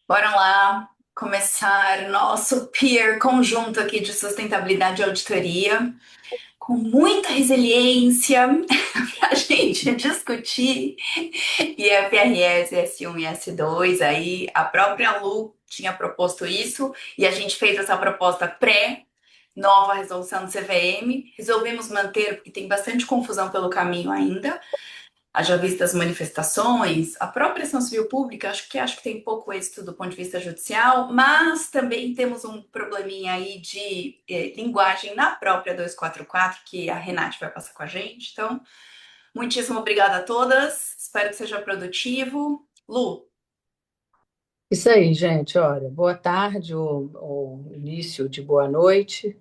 Bora lá começar nosso peer conjunto aqui de sustentabilidade e auditoria, com muita resiliência para a gente discutir IFRS S1 e S2. Aí a própria Lu tinha proposto isso e a gente fez essa proposta pré-nova resolução do CVM. Resolvemos manter, porque tem bastante confusão pelo caminho ainda. Haja vista as manifestações, a própria ação civil pública, acho que tem pouco êxito do ponto de vista judicial, mas também temos um probleminha aí de linguagem na própria 244, que a Renate vai passar com a gente. Então, muitíssimo obrigada a todas, espero que seja produtivo. Lu, Isso aí, gente. Olha, boa tarde ou início de boa noite.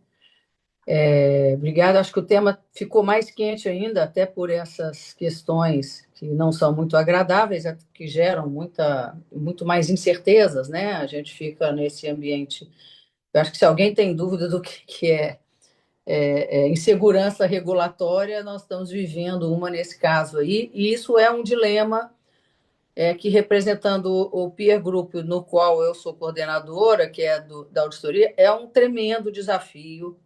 Obrigada. Acho que o tema ficou mais quente ainda, até por essas questões que não são muito agradáveis, que geram muito mais incertezas, né? A gente fica nesse ambiente. Eu acho que se alguém tem dúvida do que é insegurança regulatória, nós estamos vivendo uma nesse caso aí, e isso é um dilema que representando o peer group no qual eu sou coordenadora, que é da auditoria, é um tremendo desafio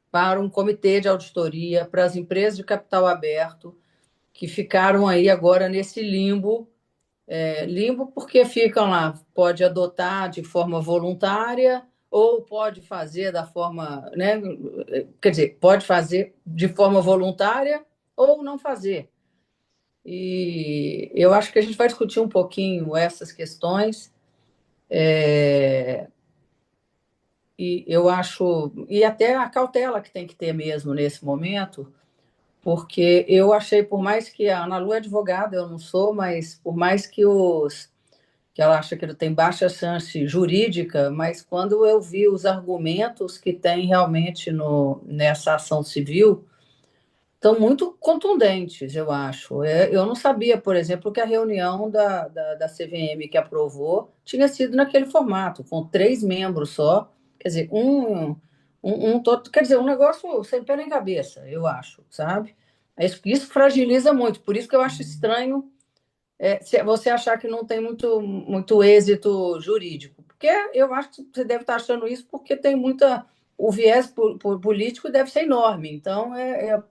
para um comitê de auditoria, para as empresas de capital aberto, que ficaram aí agora nesse limbo, limbo porque ficam lá, pode adotar de forma voluntária ou pode fazer da forma, né, quer dizer, pode fazer de forma voluntária ou não fazer. E eu acho que a gente vai discutir um pouquinho essas questões. É, e eu acho, e até a cautela que tem que ter mesmo nesse momento, porque eu achei, por mais que a Ana Lu é advogada, eu não sou, mas por mais que ela acha que ele tem baixa chance jurídica, mas quando eu vi os argumentos que tem realmente nessa ação civil, estão muito contundentes, eu acho. Eu não sabia, por exemplo, que a reunião da CVM que aprovou tinha sido naquele formato, com 3 membros só, quer dizer, todo, quer dizer, um negócio sem pé nem cabeça, eu acho, sabe? Isso fragiliza muito, por isso que eu acho estranho você achar que não tem muito êxito jurídico, porque eu acho que você deve estar achando isso porque tem muita. O viés político deve ser enorme, então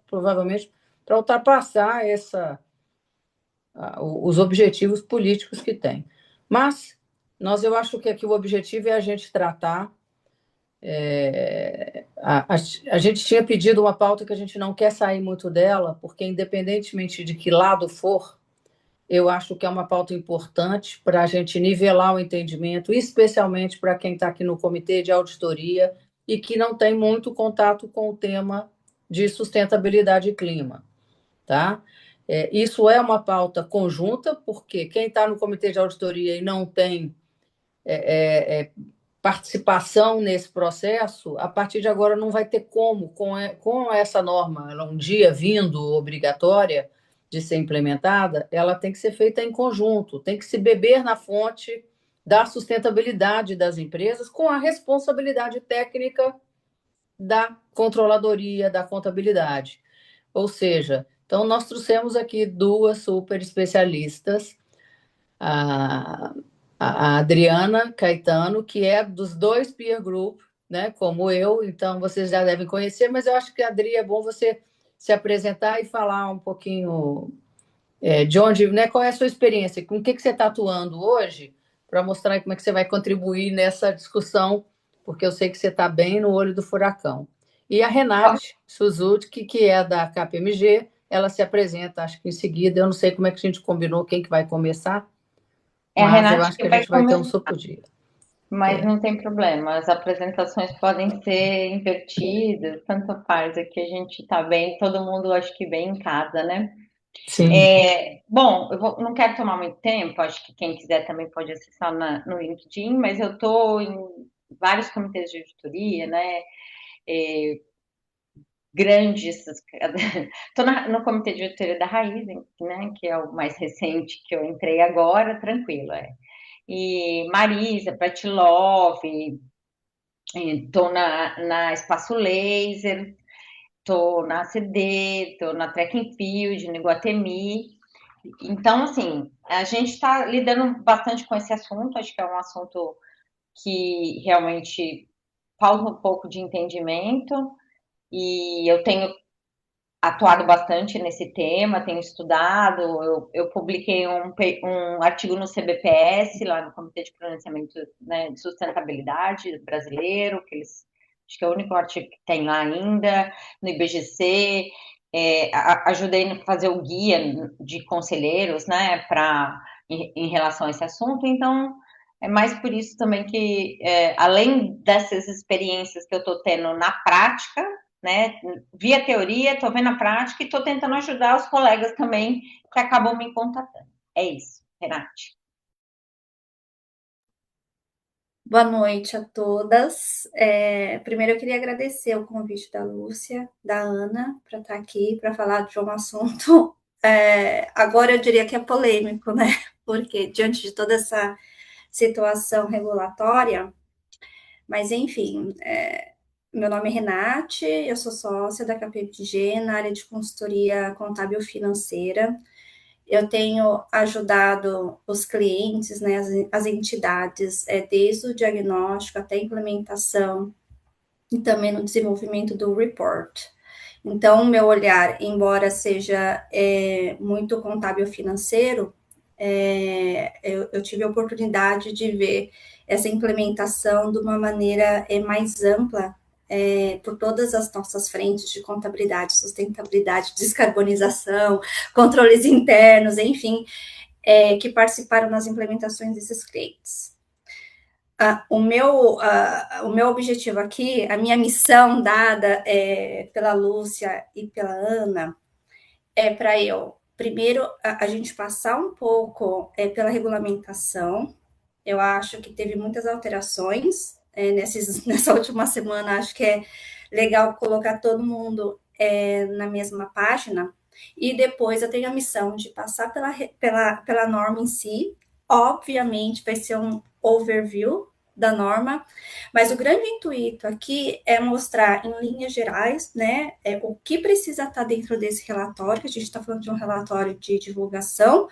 provavelmente para ultrapassar os objetivos políticos que tem. Mas eu acho que aqui o objetivo é a gente tratar. A gente tinha pedido uma pauta que a gente não quer sair muito dela, porque independentemente de que lado for, eu acho que é uma pauta importante para a gente nivelar o entendimento, especialmente para quem está aqui no comitê de auditoria e que não tem muito contato com o tema de sustentabilidade e clima, tá? Isso é uma pauta conjunta, porque quem está no comitê de auditoria e não tem participação nesse processo, a partir de agora não vai ter como, com essa norma, ela um dia vindo obrigatória de ser implementada, ela tem que ser feita em conjunto, tem que se beber na fonte da sustentabilidade das empresas com a responsabilidade técnica da controladoria, da contabilidade. Ou seja, então nós trouxemos aqui duas super especialistas, a, a Adriana Caetano, que é dos dois peer group, né, como eu, então vocês já devem conhecer, mas eu acho que, Adri, é bom você se apresentar e falar um pouquinho de onde, né, qual é a sua experiência, com o que você está atuando hoje, para mostrar como é que você vai contribuir nessa discussão, porque eu sei que você está bem no olho do furacão. E a Renate Suzuki, que é da KPMG, ela se apresenta, acho que em seguida, eu não sei como é que a gente combinou, quem que vai começar, É a mas eu Renata acho que que a vai gente vai ter um começar, super dia. mas É, não tem problema. As apresentações podem ser invertidas, tanto faz. Aqui a gente tá bem, todo mundo acho que bem em casa, né? sim. Bom, não quero tomar muito tempo, acho que quem quiser também pode acessar no LinkedIn, mas eu estou em vários comitês de auditoria, né? É, grandes. Estou no comitê de auditoria da Raizen, né? Que é o mais recente que eu entrei agora, tranquilo. E Marisa, Pratilov, estou na Espaço Laser, estou na ACD, estou na Track and Field, no Iguatemi. Então, assim, a gente está lidando bastante com esse assunto, acho que é um assunto que realmente falta um pouco de entendimento, e eu tenho atuado bastante nesse tema, tenho estudado, eu publiquei um artigo no CBPS, lá no Comitê de Pronunciamento, né, de Sustentabilidade brasileiro, que eles, acho que é o único artigo que tem lá ainda, no IBGC, ajudei a fazer o guia de conselheiros, né, em relação a esse assunto, então é mais por isso também que, além dessas experiências que eu estou tendo na prática, né, via teoria, estou vendo a prática e estou tentando ajudar os colegas também que acabam me contatando. É isso, Renate. Boa noite a todas. Primeiro, eu queria agradecer o convite da Lúcia, da Ana, para estar aqui para falar de um assunto. Agora eu diria que é polêmico, né? Porque diante de toda essa situação regulatória, mas enfim, meu nome é Renate, eu sou sócia da KPMG na área de consultoria contábil financeira. Eu tenho ajudado os clientes, né, as entidades, desde o diagnóstico até a implementação e também no desenvolvimento do report. Então, o meu olhar, embora seja muito contábil financeiro, eu tive a oportunidade de ver essa implementação de uma maneira mais ampla por todas as nossas frentes de contabilidade, sustentabilidade, descarbonização, controles internos, enfim, que participaram nas implementações desses clientes. O meu objetivo aqui, a minha missão dada pela Lúcia e pela Ana, é para eu, primeiro, a gente passar um pouco pela regulamentação. Eu acho que teve muitas alterações nessa última semana. Acho que é legal colocar todo mundo na mesma página. E depois eu tenho a missão de passar pela norma em si. Obviamente, vai ser um overview da norma, mas o grande intuito aqui é mostrar em linhas gerais, né, o que precisa estar dentro desse relatório, que a gente está falando de um relatório de divulgação,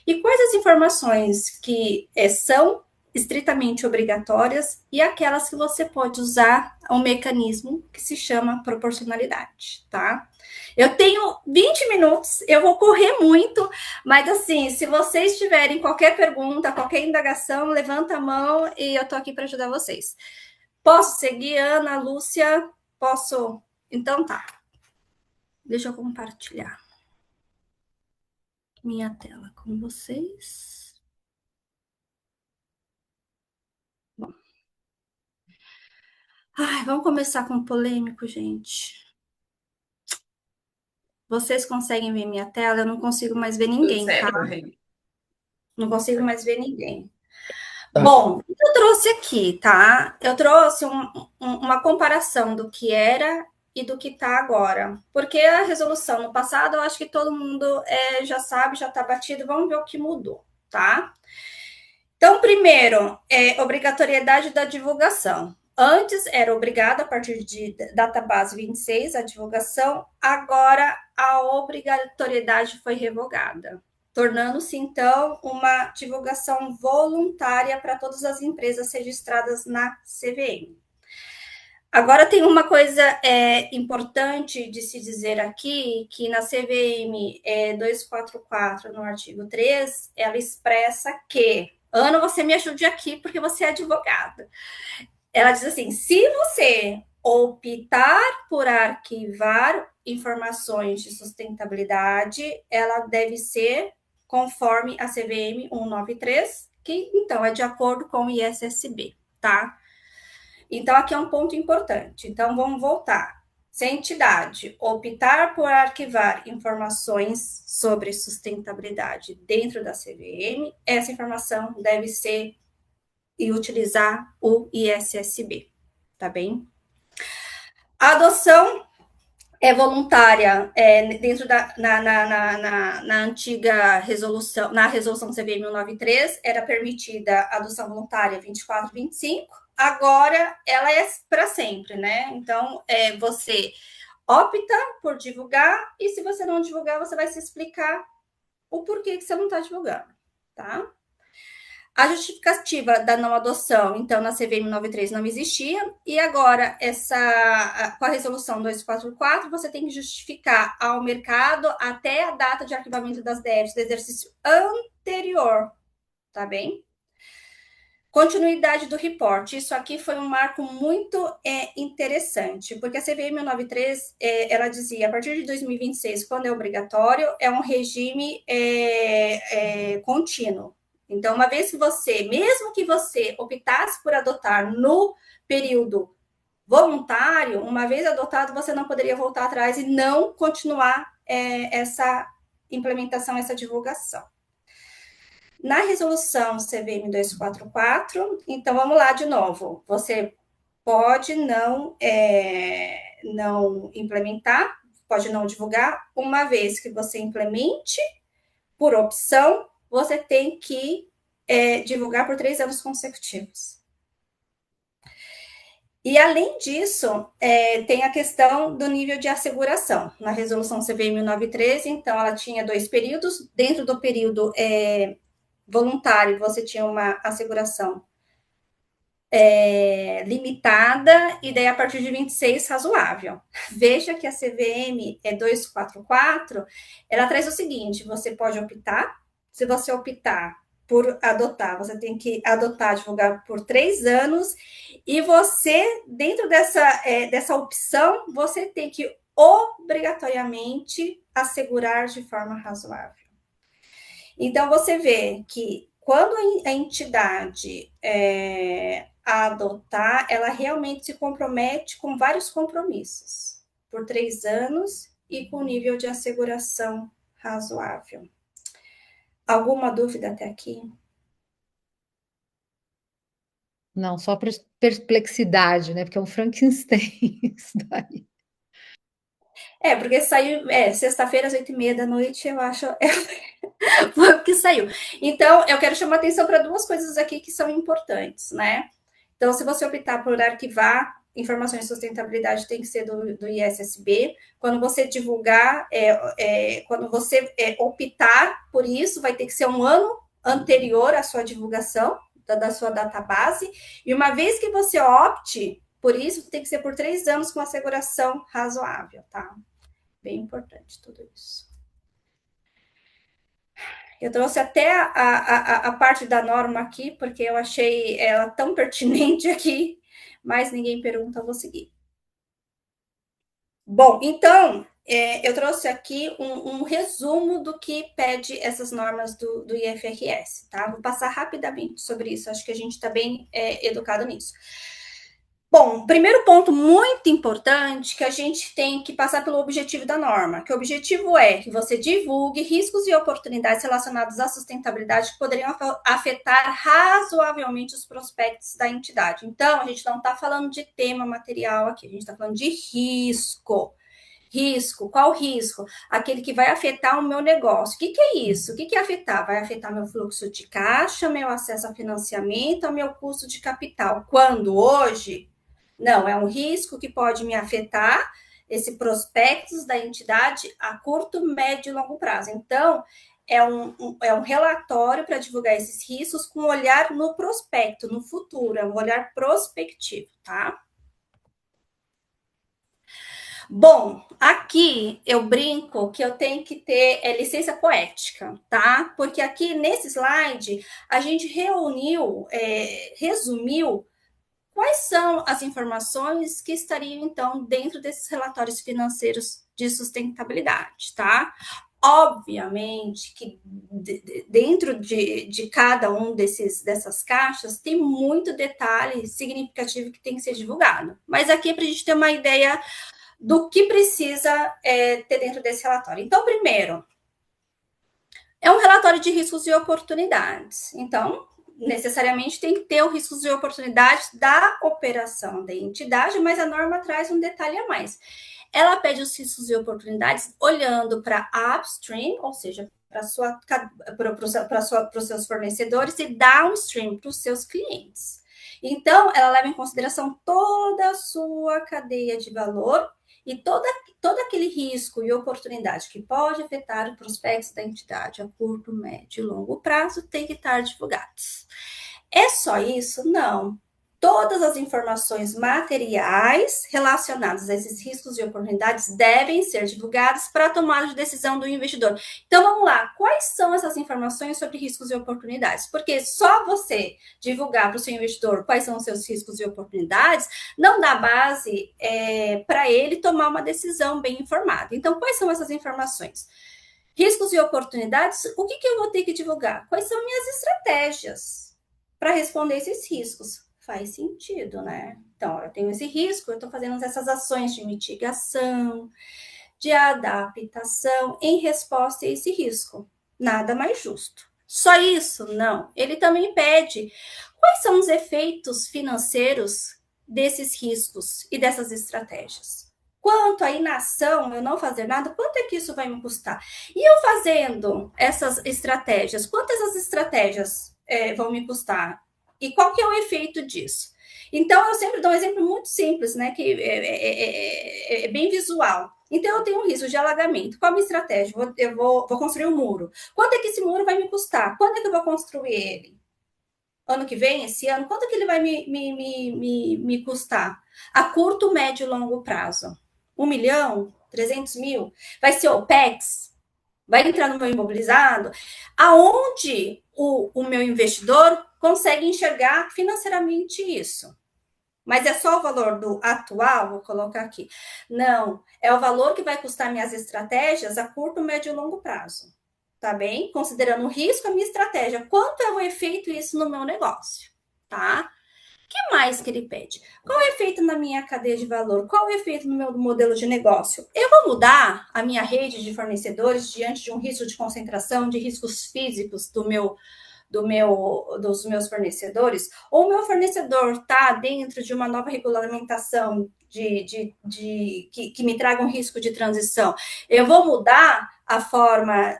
e quais as informações que são estritamente obrigatórias e aquelas que você pode usar um mecanismo que se chama proporcionalidade, tá? Eu tenho 20 minutos, eu vou correr muito, mas assim, se vocês tiverem qualquer pergunta, qualquer indagação, levanta a mão e eu tô aqui para ajudar vocês. Posso seguir, Ana, Lúcia? Posso? Então tá. Deixa eu compartilhar minha tela com vocês. Bom. Vamos começar com o polêmico, gente. Vocês conseguem ver minha tela? Eu não consigo mais ver ninguém, tá? Não consigo mais ver ninguém. Bom, eu trouxe aqui, tá? Eu trouxe uma comparação do que era e do que está agora. Porque a resolução no passado, eu acho que todo mundo já sabe, já está batido. Vamos ver o que mudou, tá? Então, primeiro, obrigatoriedade da divulgação. Antes era obrigada, a partir de database 26, a divulgação. Agora, a obrigatoriedade foi revogada, tornando-se, então, uma divulgação voluntária para todas as empresas registradas na CVM. Agora, tem uma coisa importante de se dizer aqui, que na CVM 244, no artigo 3, ela expressa que, Ana, você me ajude aqui, porque você é advogada. Ela diz assim, se você optar por arquivar informações de sustentabilidade, ela deve ser conforme a CVM 193, que então é de acordo com o ISSB, tá? Então, aqui é um ponto importante. Então, vamos voltar. Se a entidade optar por arquivar informações sobre sustentabilidade dentro da CVM, essa informação deve ser e utilizar o ISSB, tá bem? A adoção é voluntária dentro na antiga resolução, na resolução CVM 193, era permitida a adoção voluntária 24, 25, agora ela é para sempre, né? Então, você opta por divulgar, e se você não divulgar, você vai se explicar o porquê que você não está divulgando, tá? A justificativa da não adoção, então, na CVM 93 não existia, e agora, com a resolução 244, você tem que justificar ao mercado até a data de arquivamento das DFs do exercício anterior, tá bem? Continuidade do reporte. Isso aqui foi um marco muito interessante, porque a CVM 93, ela dizia, a partir de 2026, quando é obrigatório, é um regime contínuo. Então, uma vez que você, mesmo que você optasse por adotar no período voluntário, uma vez adotado, você não poderia voltar atrás e não continuar essa implementação, essa divulgação. Na resolução CVM 244, então vamos lá de novo. Você pode não implementar, pode não divulgar, uma vez que você implemente, por opção, você tem que divulgar por 3 anos consecutivos. E, além disso, tem a questão do nível de asseguração. Na resolução CVM 913, então, ela tinha 2 períodos. Dentro do período voluntário, você tinha uma asseguração limitada, e daí, a partir de 26, razoável. Veja que a CVM 244, ela traz o seguinte, você pode optar, se você optar por adotar, você tem que adotar, divulgar por 3 anos, e você, dentro dessa opção, você tem que obrigatoriamente assegurar de forma razoável. Então, você vê que quando a entidade adotar, ela realmente se compromete com vários compromissos, por 3 anos e com nível de asseguração razoável. Alguma dúvida até aqui? Não, só perplexidade, né? Porque é um Frankenstein isso daí. Porque saiu sexta-feira, às 20h30, eu acho. Foi o que saiu. Então, eu quero chamar atenção para 2 coisas aqui que são importantes, né? Então, se você optar por arquivar informações de sustentabilidade, tem que ser do ISSB. Quando você divulgar, quando você optar por isso, vai ter que ser um ano anterior à sua divulgação, da sua database. E uma vez que você opte por isso, tem que ser por 3 anos com asseguração razoável, tá? Bem importante tudo isso. Eu trouxe até a parte da norma aqui, porque eu achei ela tão pertinente aqui, mas ninguém pergunta, eu vou seguir. Bom, então, eu trouxe aqui um resumo do que pede essas normas do IFRS, tá? Vou passar rapidamente sobre isso, acho que a gente está bem educado nisso. Bom, primeiro ponto muito importante que a gente tem que passar pelo objetivo da norma, que o objetivo é que você divulgue riscos e oportunidades relacionados à sustentabilidade que poderiam afetar razoavelmente os prospectos da entidade. Então, a gente não está falando de tema material aqui, a gente está falando de risco. Risco, qual risco? Aquele que vai afetar o meu negócio. O que é isso? O que é afetar? Vai afetar meu fluxo de caixa, meu acesso a financiamento, meu custo de capital. Quando? Hoje? Não, é um risco que pode me afetar esse prospectos da entidade a curto, médio e longo prazo. Então, é um relatório para divulgar esses riscos com olhar no prospecto, no futuro, é um olhar prospectivo, tá? Bom, aqui eu brinco que eu tenho que ter licença poética, tá? Porque aqui nesse slide a gente resumiu quais são as informações que estariam, então, dentro desses relatórios financeiros de sustentabilidade, tá? Obviamente que dentro de cada um dessas caixas tem muito detalhe significativo que tem que ser divulgado. Mas aqui é para a gente ter uma ideia do que precisa ter dentro desse relatório. Então, primeiro, é um relatório de riscos e oportunidades. Então, necessariamente tem que ter os riscos e oportunidades da operação da entidade, mas a norma traz um detalhe a mais. Ela pede os riscos e oportunidades olhando para a upstream, ou seja, para os seus fornecedores, e downstream para os seus clientes. Então, ela leva em consideração toda a sua cadeia de valor E todo aquele risco e oportunidade que pode afetar o prospecto da entidade a curto, médio e longo prazo tem que estar divulgados. É só isso? Não. Todas as informações materiais relacionadas a esses riscos e oportunidades devem ser divulgadas para a tomada de decisão do investidor. Então, vamos lá. Quais são essas informações sobre riscos e oportunidades? Porque só você divulgar para o seu investidor quais são os seus riscos e oportunidades não dá base para ele tomar uma decisão bem informada. Então, quais são essas informações? Riscos e oportunidades, o que eu vou ter que divulgar? Quais são minhas estratégias para responder esses riscos? Faz sentido, né? Então, eu tenho esse risco, eu estou fazendo essas ações de mitigação, de adaptação em resposta a esse risco. Nada mais justo. Só isso? Não. Ele também pede quais são os efeitos financeiros desses riscos e dessas estratégias. Quanto à inação, eu não fazer nada, quanto é que isso vai me custar? E eu fazendo essas estratégias, quantas essas estratégias vão me custar? E qual que é o efeito disso? Então, eu sempre dou um exemplo muito simples, né? Que é bem visual. Então, eu tenho um risco de alagamento. Qual a minha estratégia? Eu vou construir um muro. Quanto é que esse muro vai me custar? Quando é que eu vou construir ele? Ano que vem? Esse ano? Quanto é que ele vai me custar? A curto, médio e longo prazo. 1 milhão? 300 mil? Vai ser OPEX? Vai entrar no meu imobilizado? Aonde o meu investidor consegue enxergar financeiramente isso? Mas é só o valor do atual, vou colocar aqui. Não, é o valor que vai custar minhas estratégias a curto, médio e longo prazo. Tá bem? Considerando o risco, a minha estratégia. Quanto é o efeito isso no meu negócio? Tá? O que mais que ele pede? Qual é o efeito na minha cadeia de valor? Qual é o efeito no meu modelo de negócio? Eu vou mudar a minha rede de fornecedores diante de um risco de concentração, de riscos físicos dos meus fornecedores, ou o meu fornecedor está dentro de uma nova regulamentação que me traga um risco de transição, eu vou mudar a forma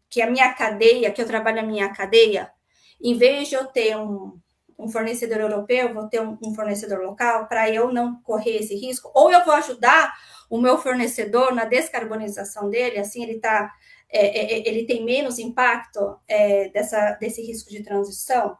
que a minha cadeia, que eu trabalho a minha cadeia, em vez de eu ter um fornecedor europeu, vou ter um fornecedor local para eu não correr esse risco, ou eu vou ajudar o meu fornecedor na descarbonização dele, assim ele tem menos impacto desse risco de transição.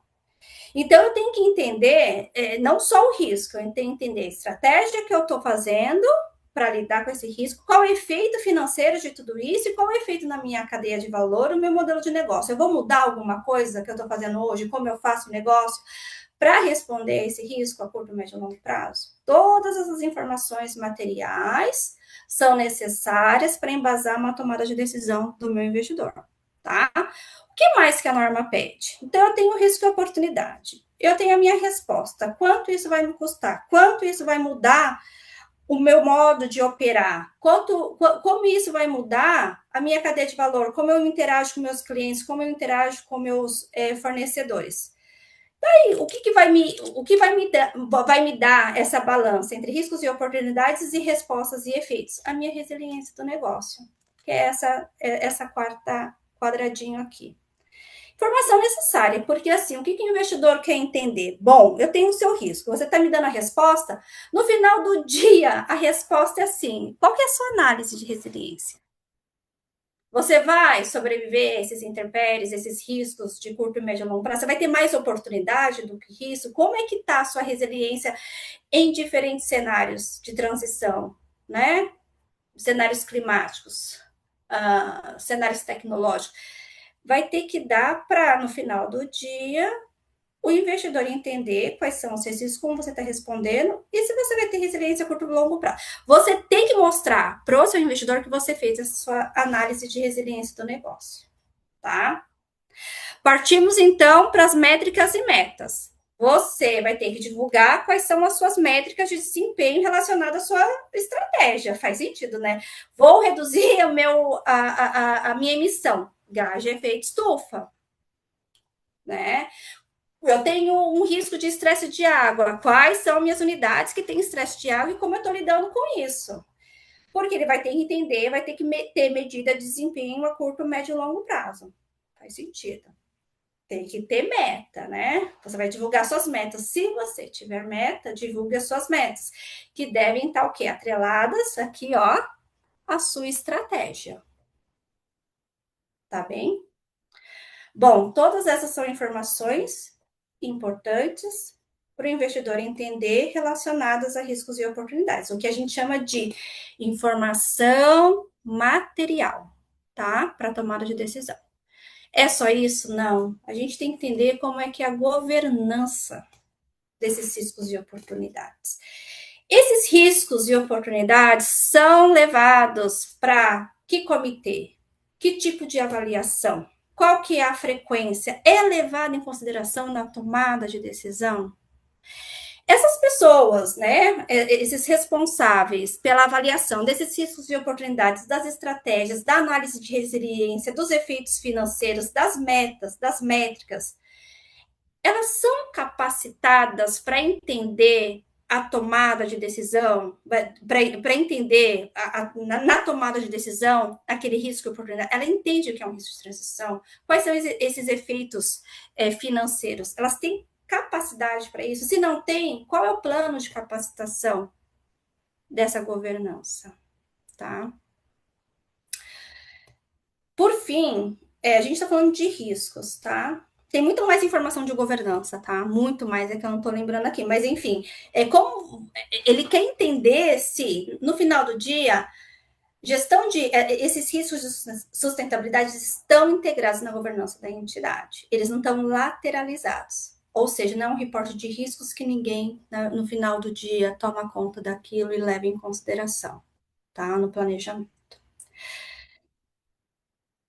Então, eu tenho que entender não só o risco, eu tenho que entender a estratégia que eu estou fazendo para lidar com esse risco, qual é o efeito financeiro de tudo isso e qual é o efeito na minha cadeia de valor, o meu modelo de negócio. Eu vou mudar alguma coisa que eu estou fazendo hoje, como eu faço o negócio, para responder a esse risco a curto, médio e longo prazo? Todas essas informações materiais são necessárias para embasar uma tomada de decisão do meu investidor, tá? O que mais que a norma pede? Então, eu tenho risco e oportunidade. Eu tenho a minha resposta. Quanto isso vai me custar? Quanto isso vai mudar o meu modo de operar? Como isso vai mudar a minha cadeia de valor? Como eu interajo com meus clientes? Como eu interajo com meus fornecedores? Daí, o que vai me dar essa balança entre riscos e oportunidades e respostas e efeitos? A minha resiliência do negócio, que é essa quarta quadradinho aqui. Informação necessária, porque assim, o que o investidor quer entender? Bom, eu tenho o seu risco, você está me dando a resposta, no final do dia, a resposta é assim, qual que é a sua análise de resiliência? Você vai sobreviver a esses intempéries, esses riscos de curto, médio e longo prazo? Você vai ter mais oportunidade do que isso? Como é que está a sua resiliência em diferentes cenários de transição, né? Cenários climáticos, cenários tecnológicos. Vai ter que dar para, no final do dia, o investidor entender quais são os seus riscos, como você está respondendo e se você vai ter resiliência a curto e longo prazo. Você tem que mostrar para o seu investidor que você fez essa sua análise de resiliência do negócio, tá? Partimos, então, para as métricas e metas. Você vai ter que divulgar quais são as suas métricas de desempenho relacionadas à sua estratégia. Faz sentido, né? Vou reduzir a minha emissão, gás de efeito estufa, né? Eu tenho um risco de estresse de água. Quais são minhas unidades que têm estresse de água e como eu estou lidando com isso? Porque ele vai ter que entender, vai ter que ter medida de desempenho a curto, médio e longo prazo. Faz sentido. Tem que ter meta, né? Você vai divulgar suas metas. Se você tiver meta, divulgue as suas metas, que devem estar o quê? Atreladas aqui, ó, à sua estratégia. Tá bem? Bom, todas essas são informações importantes para o investidor entender relacionadas a riscos e oportunidades, o que a gente chama de informação material, tá? Para tomada de decisão. É só isso? Não. A gente tem que entender como é que é a governança desses riscos e oportunidades. Esses riscos e oportunidades são levados para que comitê? Que tipo de avaliação? Qual que é a frequência? É levado em consideração na tomada de decisão? Essas pessoas, né, esses responsáveis pela avaliação desses riscos e oportunidades, das estratégias, da análise de resiliência, dos efeitos financeiros, das metas, das métricas, elas são capacitadas para entender a tomada de decisão, para entender na tomada de decisão aquele risco e oportunidade, ela entende o que é um risco de transição, quais são esses efeitos financeiros, elas têm capacidade para isso? Se não tem, qual é o plano de capacitação dessa governança, tá? Por fim, a gente está falando de riscos, tá? Tem muito mais informação de governança, tá? Muito mais, é que eu não estou lembrando aqui. Mas, enfim, como ele quer entender se, no final do dia, gestão de esses riscos de sustentabilidade estão integrados na governança da entidade. Eles não estão lateralizados. Ou seja, não é um reporte de riscos que ninguém, no final do dia, toma conta daquilo e leva em consideração, tá? No planejamento.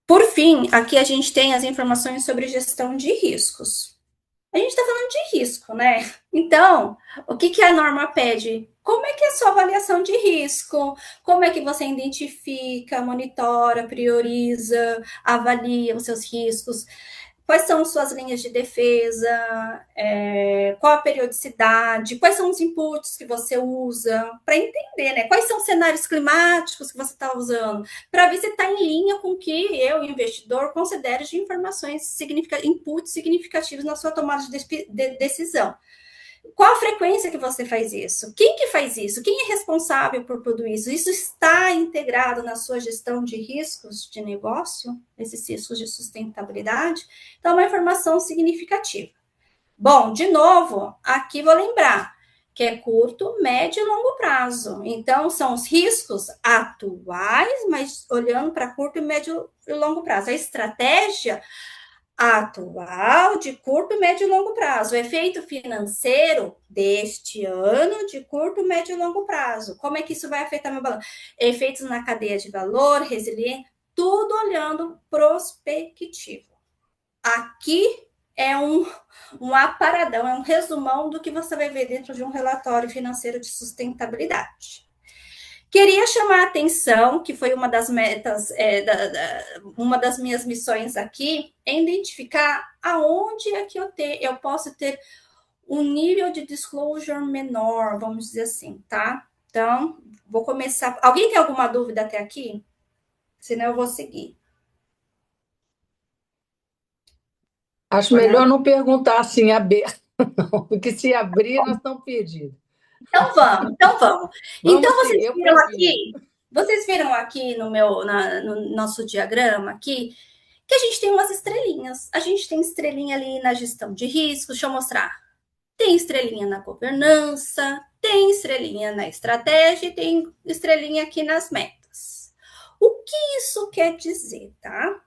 Por fim, aqui a gente tem as informações sobre gestão de riscos. A gente está falando de risco, né? Então, o que a norma pede? Como é que é a sua avaliação de risco? Como é que você identifica, monitora, prioriza, avalia os seus riscos? Quais são suas linhas de defesa? Qual a periodicidade? Quais são os inputs que você usa? Para entender, né? Quais são os cenários climáticos que você está usando? Para ver se está em linha com o que eu, investidor, considero de informações, inputs significativos na sua tomada de decisão. Qual a frequência que você faz isso? Quem que faz isso? Quem é responsável por tudo isso? Isso está integrado na sua gestão de riscos de negócio? Esses riscos de sustentabilidade? Então, é uma informação significativa. Bom, de novo, aqui vou lembrar que é curto, médio e longo prazo. Então, são os riscos atuais, mas olhando para curto, médio e longo prazo. A estratégia atual, de curto, médio e longo prazo. O efeito financeiro deste ano, de curto, médio e longo prazo. Como é que isso vai afetar meu balanço? Efeitos na cadeia de valor, resiliência, tudo olhando prospectivo. Aqui é um aparadão, é um resumão do que você vai ver dentro de um relatório financeiro de sustentabilidade. Queria chamar a atenção, que foi uma das metas, uma das minhas missões aqui, é identificar aonde é que eu posso ter um nível de disclosure menor, vamos dizer assim, tá? Então, vou começar. Alguém tem alguma dúvida até aqui? Senão eu vou seguir. Acho melhor não perguntar assim aberto, não, porque se abrir, nós estamos perdidos. Então vamos. Então vocês viram aqui no nosso diagrama aqui, que a gente tem umas estrelinhas. A gente tem estrelinha ali na gestão de riscos, deixa eu mostrar. Tem estrelinha na governança, tem estrelinha na estratégia e tem estrelinha aqui nas metas. O que isso quer dizer, tá?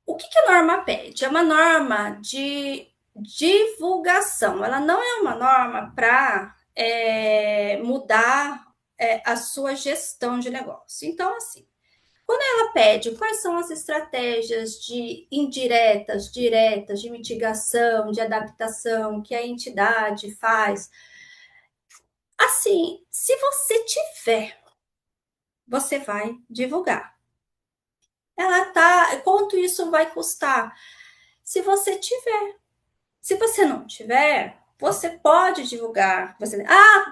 O que a norma pede? É uma norma de divulgação. Ela não é uma norma para mudar a sua gestão de negócio. Então, assim, quando ela pede quais são as estratégias indiretas, diretas, de mitigação, de adaptação que a entidade faz, assim, se você tiver, você vai divulgar. Quanto isso vai custar? Se você tiver. Se você não tiver, você pode divulgar.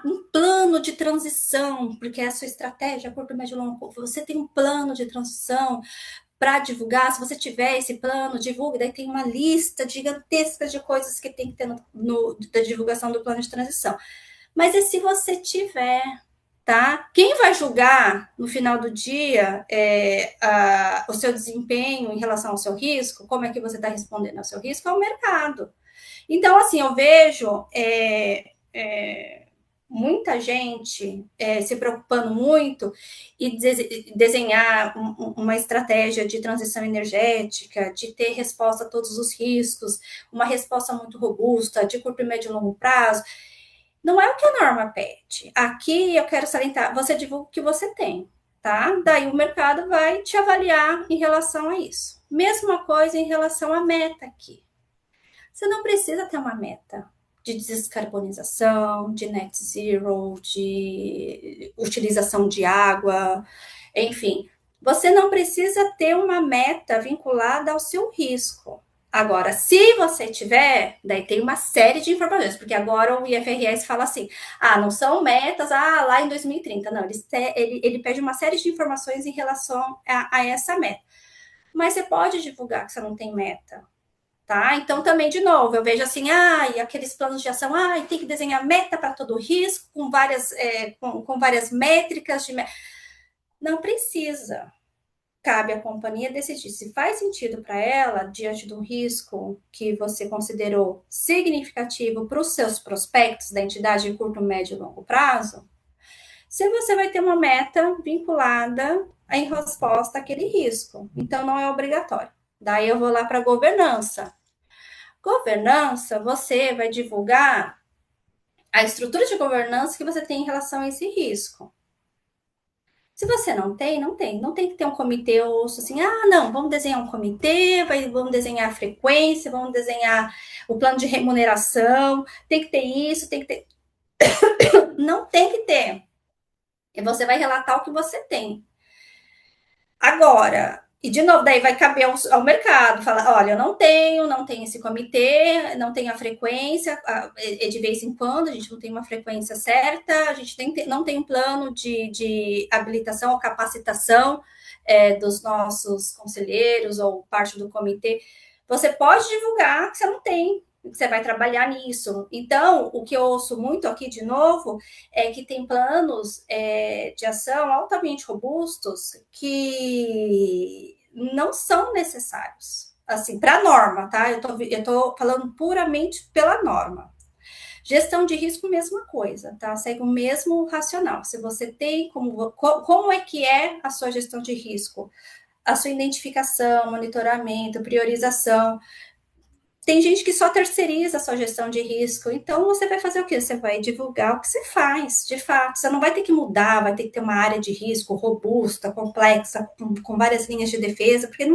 Um plano de transição, porque é a sua estratégia, curto, médio e longo. Você tem um plano de transição para divulgar, se você tiver esse plano, divulgue, daí tem uma lista gigantesca de coisas que tem que ter da divulgação do plano de transição. Mas é se você tiver, tá? Quem vai julgar no final do dia o seu desempenho em relação ao seu risco, como é que você está respondendo ao seu risco, é o mercado. Então, assim, eu vejo muita gente se preocupando muito e desenhar uma estratégia de transição energética, de ter resposta a todos os riscos, uma resposta muito robusta, de curto, médio e longo prazo. Não é o que a norma pede. Aqui eu quero salientar, você divulga o que você tem, tá? Daí o mercado vai te avaliar em relação a isso. Mesma coisa em relação à meta aqui. Você não precisa ter uma meta de descarbonização, de net zero, de utilização de água, enfim. Você não precisa ter uma meta vinculada ao seu risco. Agora, se você tiver, daí tem uma série de informações, porque agora o IFRS fala assim, não são metas, lá em 2030. Não, ele pede uma série de informações em relação a essa meta. Mas você pode divulgar que você não tem meta. Tá? Então, também, de novo, eu vejo assim, aqueles planos de ação, tem que desenhar meta para todo risco, com várias métricas. Não precisa. Cabe à companhia decidir se faz sentido para ela, diante do risco que você considerou significativo para os seus prospectos da entidade de curto, médio e longo prazo, se você vai ter uma meta vinculada em resposta àquele risco. Então, não é obrigatório. Daí eu vou lá para a governança. Governança, você vai divulgar a estrutura de governança que você tem em relação a esse risco. Se você não tem, não tem. Não tem que ter um comitê osso assim, não, vamos desenhar um comitê, vamos desenhar a frequência, vamos desenhar o plano de remuneração, tem que ter isso, tem que ter. Não tem que ter. E você vai relatar o que você tem. Agora, e de novo, daí vai caber ao mercado, falar, olha, eu não tenho esse comitê, não tenho a frequência, é de vez em quando, a gente não tem uma frequência certa, a gente não tem um plano de habilitação ou capacitação dos nossos conselheiros ou parte do comitê. Você pode divulgar que você não tem, que você vai trabalhar nisso. Então, o que eu ouço muito aqui, de novo, é que tem planos de ação altamente robustos que não são necessários, assim, para a norma, tá? Eu tô falando puramente pela norma. Gestão de risco, mesma coisa, tá? Segue o mesmo racional. Se você tem como é que é a sua gestão de risco? A sua identificação, monitoramento, priorização. Tem gente que só terceiriza a sua gestão de risco, então você vai fazer o quê? Você vai divulgar o que você faz, de fato. Você não vai ter que mudar, vai ter que ter uma área de risco robusta, complexa, com várias linhas de defesa, porque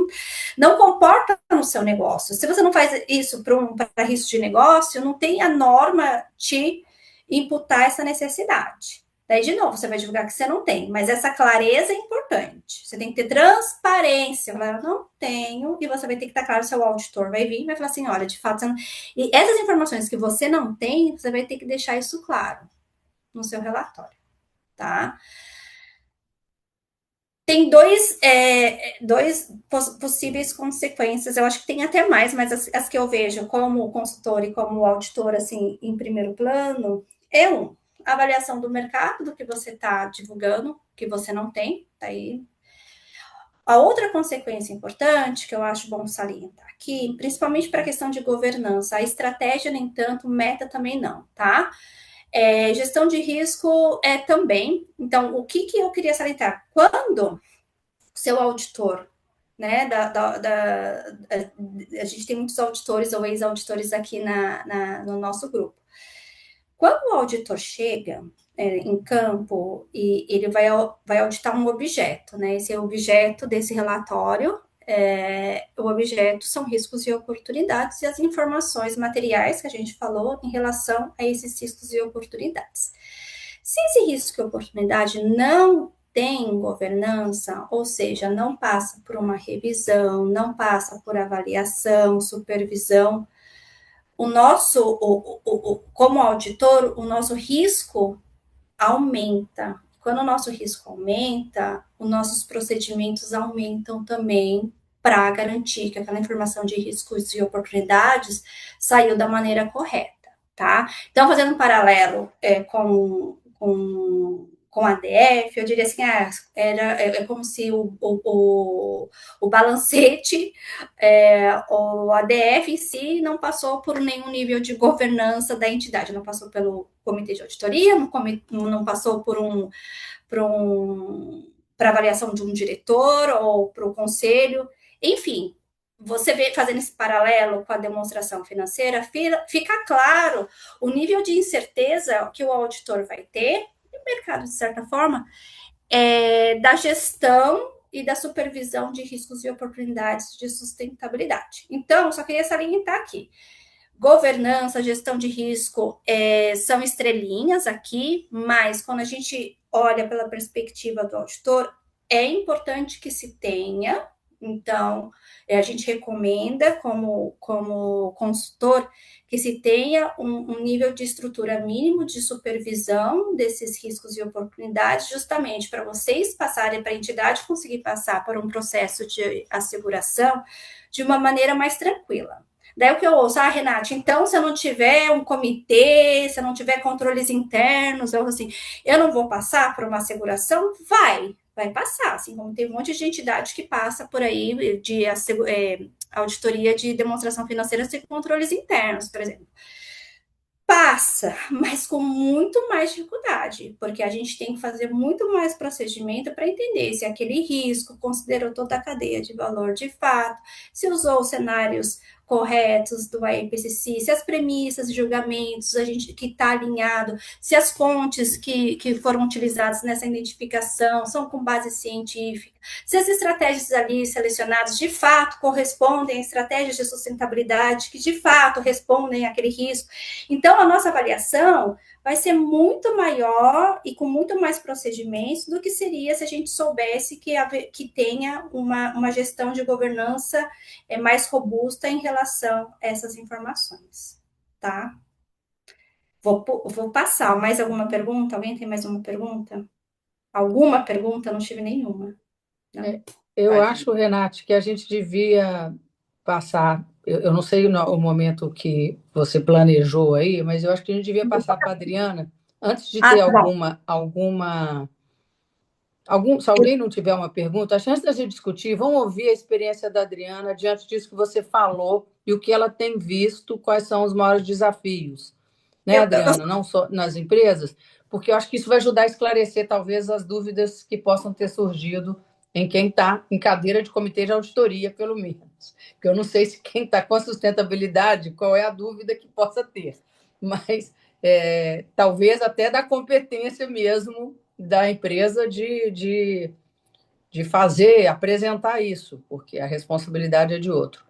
não comporta no seu negócio. Se você não faz isso para risco de negócio, não tem a norma te imputar essa necessidade. Daí, de novo, você vai divulgar que você não tem, mas essa clareza é importante. Você tem que ter transparência. Eu não tenho, e você vai ter que estar claro, seu auditor vai vir e vai falar assim, olha, de fato, você não... E essas informações que você não tem, você vai ter que deixar isso claro no seu relatório, tá? Tem dois possíveis consequências, eu acho que tem até mais, mas as que eu vejo como consultor e como auditor, assim, em primeiro plano, avaliação do mercado, do que você está divulgando, que você não tem, tá aí. A outra consequência importante, que eu acho bom salientar aqui, principalmente para a questão de governança, a estratégia, nem tanto, meta também não, tá? Gestão de risco também. Então, o que eu queria salientar? Quando seu auditor, né, a gente tem muitos auditores ou ex-auditores aqui no nosso grupo. Quando o auditor chega em campo e ele vai auditar um objeto, né? Esse objeto desse relatório, o objeto são riscos e oportunidades e as informações materiais que a gente falou em relação a esses riscos e oportunidades. Se esse risco e oportunidade não tem governança, ou seja, não passa por uma revisão, não passa por avaliação, supervisão, como auditor, o nosso risco aumenta. quando o nosso risco aumenta, os nossos procedimentos aumentam também para garantir que aquela informação de riscos e oportunidades saiu da maneira correta, tá? Então, fazendo um paralelo com a ADF, eu diria assim, é como se o balancete, o ADF em si não passou por nenhum nível de governança da entidade, não passou pelo comitê de auditoria, não passou para avaliação de um diretor ou para o conselho, enfim. Você vê, fazendo esse paralelo com a demonstração financeira, fica claro o nível de incerteza que o auditor vai ter, no mercado, de certa forma, da gestão e da supervisão de riscos e oportunidades de sustentabilidade. Então, só queria salientar aqui. Governança, gestão de risco são estrelinhas aqui, mas quando a gente olha pela perspectiva do auditor, é importante que se tenha. Então, a gente recomenda, como consultor, que se tenha um nível de estrutura mínimo de supervisão desses riscos e oportunidades, justamente para vocês passarem, para a entidade conseguir passar por um processo de asseguração de uma maneira mais tranquila. Daí o que eu ouço, Renate, então se eu não tiver um comitê, se eu não tiver controles internos, eu não vou passar por uma asseguração? Vai passar, assim como tem um monte de entidade que passa por aí de auditoria de demonstração financeira sem controles internos, por exemplo. Passa, mas com muito mais dificuldade, porque a gente tem que fazer muito mais procedimento para entender se aquele risco considerou toda a cadeia de valor de fato, se usou os cenários corretos do IPCC, se as premissas e julgamentos que está alinhado, se as fontes que foram utilizadas nessa identificação são com base científica, se as estratégias ali selecionadas de fato correspondem a estratégias de sustentabilidade que de fato respondem àquele risco. Então, a nossa avaliação vai ser muito maior e com muito mais procedimentos do que seria se a gente soubesse que tenha uma gestão de governança mais robusta em relação a essas informações, tá? Vou passar. Mais alguma pergunta? Alguém tem mais uma pergunta? Alguma pergunta? Não tive nenhuma. Não. Eu acho, Renate, que a gente devia passar. Eu não sei o momento que você planejou aí, mas eu acho que a gente devia passar para a Adriana, antes de ter se alguém não tiver uma pergunta, a chance da gente discutir, vamos ouvir a experiência da Adriana diante disso que você falou e o que ela tem visto, quais são os maiores desafios, né, Adriana? Não só nas empresas, porque eu acho que isso vai ajudar a esclarecer, talvez, as dúvidas que possam ter surgido em quem está em cadeira de comitê de auditoria, pelo menos. Porque eu não sei se quem está com a sustentabilidade, qual é a dúvida que possa ter. Mas talvez até da competência mesmo da empresa de fazer, apresentar isso, porque a responsabilidade é de outro.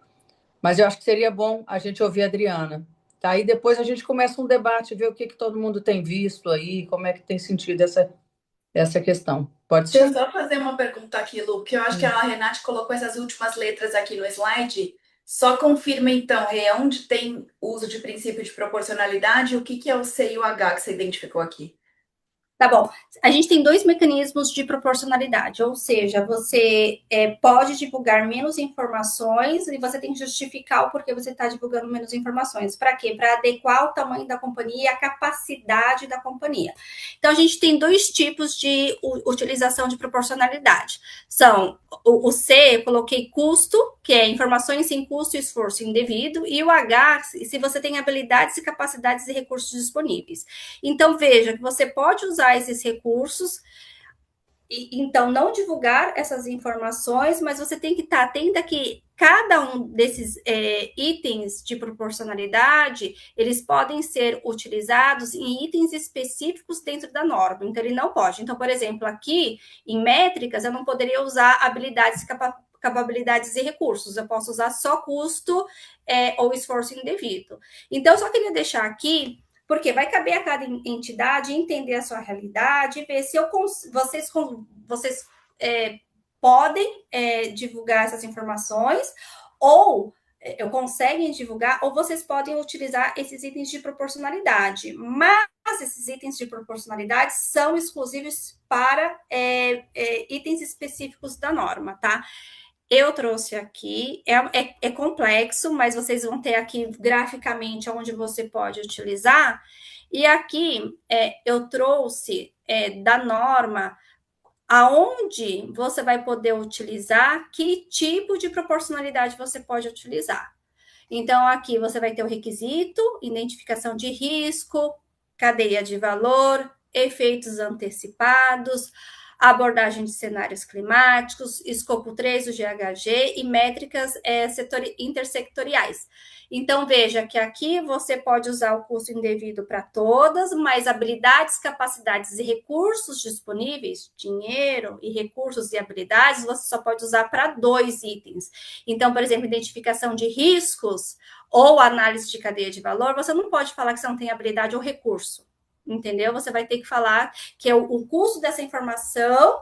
Mas eu acho que seria bom a gente ouvir a Adriana. Tá? Aí depois a gente começa um debate, ver o que todo mundo tem visto aí, como é que tem sentido essa questão. Pode ser? Deixa eu só fazer uma pergunta aqui, Lu, que eu acho que a Renate colocou essas últimas letras aqui no slide. Só confirma, então, Rê, onde tem uso de princípio de proporcionalidade, o que é o C e o H que você identificou aqui? Tá bom. A gente tem dois mecanismos de proporcionalidade, ou seja, você pode divulgar menos informações e você tem que justificar o porquê você está divulgando menos informações. Para quê? Para adequar o tamanho da companhia e a capacidade da companhia. Então, a gente tem dois tipos de utilização de proporcionalidade. São o C, eu coloquei custo, que é informações sem custo e esforço indevido, e o H, se você tem habilidades e capacidades e recursos disponíveis. Então, veja que você pode usar esses recursos e, então, não divulgar essas informações, mas você tem que estar atenta que cada um desses itens de proporcionalidade, eles podem ser utilizados em itens específicos dentro da norma, então ele não pode. Então, por exemplo, aqui, em métricas, eu não poderia usar habilidades, capacidades e recursos, eu posso usar só custo ou esforço indevido. Então, eu só queria deixar aqui porque vai caber a cada entidade entender a sua realidade e ver se vocês podem divulgar essas informações ou conseguem divulgar, ou vocês podem utilizar esses itens de proporcionalidade. Mas esses itens de proporcionalidade são exclusivos para itens específicos da norma, tá? Eu trouxe aqui, é complexo, mas vocês vão ter aqui graficamente onde você pode utilizar. E aqui eu trouxe da norma aonde você vai poder utilizar, que tipo de proporcionalidade você pode utilizar. Então, aqui você vai ter o requisito, identificação de risco, cadeia de valor, efeitos antecipados, abordagem de cenários climáticos, escopo 3 do GHG e métricas intersectoriais. Então, veja que aqui você pode usar o custo indevido para todas, mas habilidades, capacidades e recursos disponíveis, dinheiro e recursos e habilidades, você só pode usar para 2 itens. Então, por exemplo, identificação de riscos ou análise de cadeia de valor, você não pode falar que você não tem habilidade ou recurso, entendeu? Você vai ter que falar que é o custo dessa informação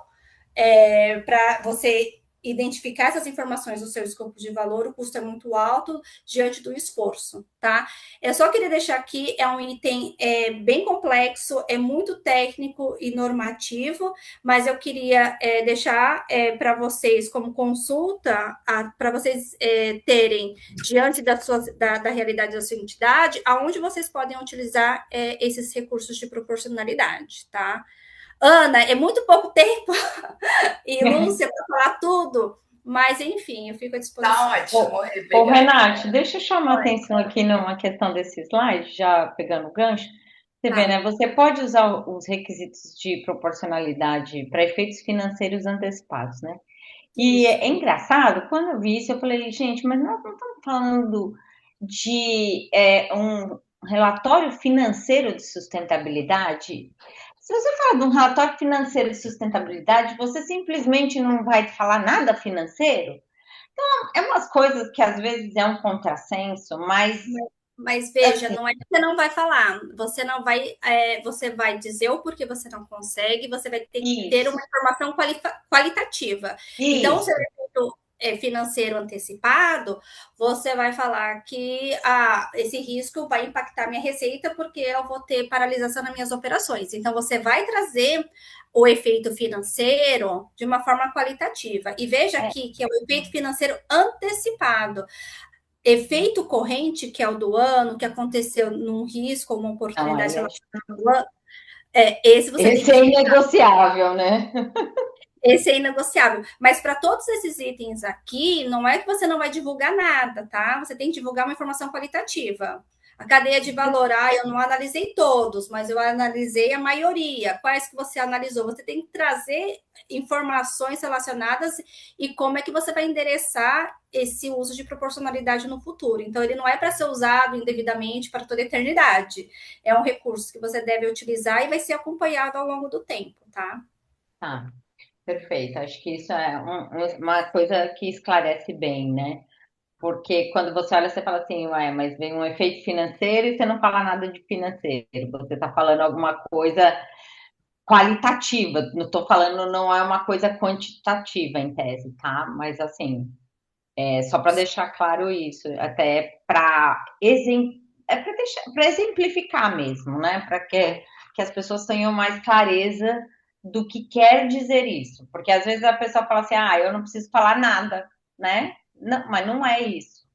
para você identificar essas informações no seu escopo de valor, o custo é muito alto diante do esforço, tá? Eu só queria deixar aqui, é um item bem complexo, é muito técnico e normativo, mas eu queria deixar para vocês como consulta, para vocês terem, diante da realidade da sua entidade, aonde vocês podem utilizar esses recursos de proporcionalidade, tá? Ana, é muito pouco tempo e Lúcia para falar tudo, mas enfim, eu fico à disposição. Tá ótimo, Ô, Renate, deixa eu chamar a atenção aqui numa questão desse slide, já pegando o gancho. Você vê, né? Você pode usar os requisitos de proporcionalidade para efeitos financeiros antecipados, né? E é engraçado, quando eu vi isso, eu falei, gente, mas nós não estamos falando de um relatório financeiro de sustentabilidade? Se você fala de um relatório financeiro de sustentabilidade, você simplesmente não vai falar nada financeiro? Então, é umas coisas que às vezes é um contrassenso, mas veja, assim, não é que você não vai falar, você não vai, você vai dizer o porquê você não consegue, você vai ter que ter uma informação qualitativa. Isso. Então, o seu efeito financeiro antecipado, você vai falar que esse risco vai impactar minha receita porque eu vou ter paralisação nas minhas operações. Então, você vai trazer o efeito financeiro de uma forma qualitativa. E veja aqui que é o efeito financeiro antecipado. Efeito corrente, que é o do ano, que aconteceu num risco ou uma oportunidade relacionada ao ano, esse é inegociável, né? Esse é inegociável. Mas para todos esses itens aqui, não é que você não vai divulgar nada, tá? Você tem que divulgar uma informação qualitativa. A cadeia de valor, eu não analisei todos, mas eu analisei a maioria. Quais que você analisou? Você tem que trazer informações relacionadas e como é que você vai endereçar esse uso de proporcionalidade no futuro. Então, ele não é para ser usado indevidamente para toda a eternidade. É um recurso que você deve utilizar e vai ser acompanhado ao longo do tempo, tá? Tá, perfeito. Acho que isso é uma coisa que esclarece bem, né? Porque quando você olha, você fala assim, mas vem um efeito financeiro e você não fala nada de financeiro. Você está falando alguma coisa qualitativa. Não estou falando, não é uma coisa quantitativa em tese, tá? Mas assim, só para deixar claro isso, até para exemplificar mesmo, né? Para que as pessoas tenham mais clareza do que quer dizer isso. Porque às vezes a pessoa fala assim, eu não preciso falar nada, né? Não, mas não é isso.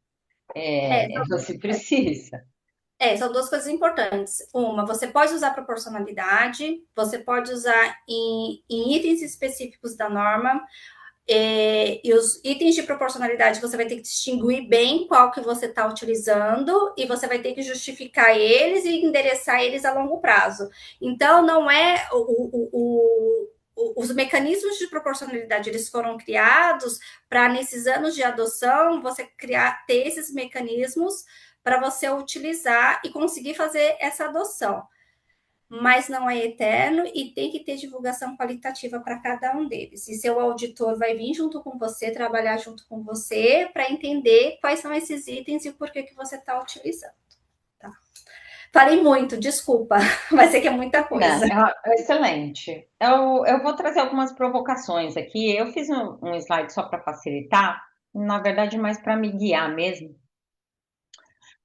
Você precisa. São duas coisas importantes. Uma, você pode usar proporcionalidade, você pode usar em itens específicos da norma, e os itens de proporcionalidade você vai ter que distinguir bem qual que você está utilizando e você vai ter que justificar eles e endereçar eles a longo prazo. Então, não é os mecanismos de proporcionalidade, eles foram criados para, nesses anos de adoção, você ter esses mecanismos para você utilizar e conseguir fazer essa adoção. Mas não é eterno e tem que ter divulgação qualitativa para cada um deles. E seu auditor vai vir junto com você, trabalhar junto com você, para entender quais são esses itens e o porquê que você está utilizando. Tá? Falei muito, desculpa, mas é que é muita coisa. Excelente. Eu vou trazer algumas provocações aqui. Eu fiz um slide só para facilitar, na verdade, mais para me guiar mesmo.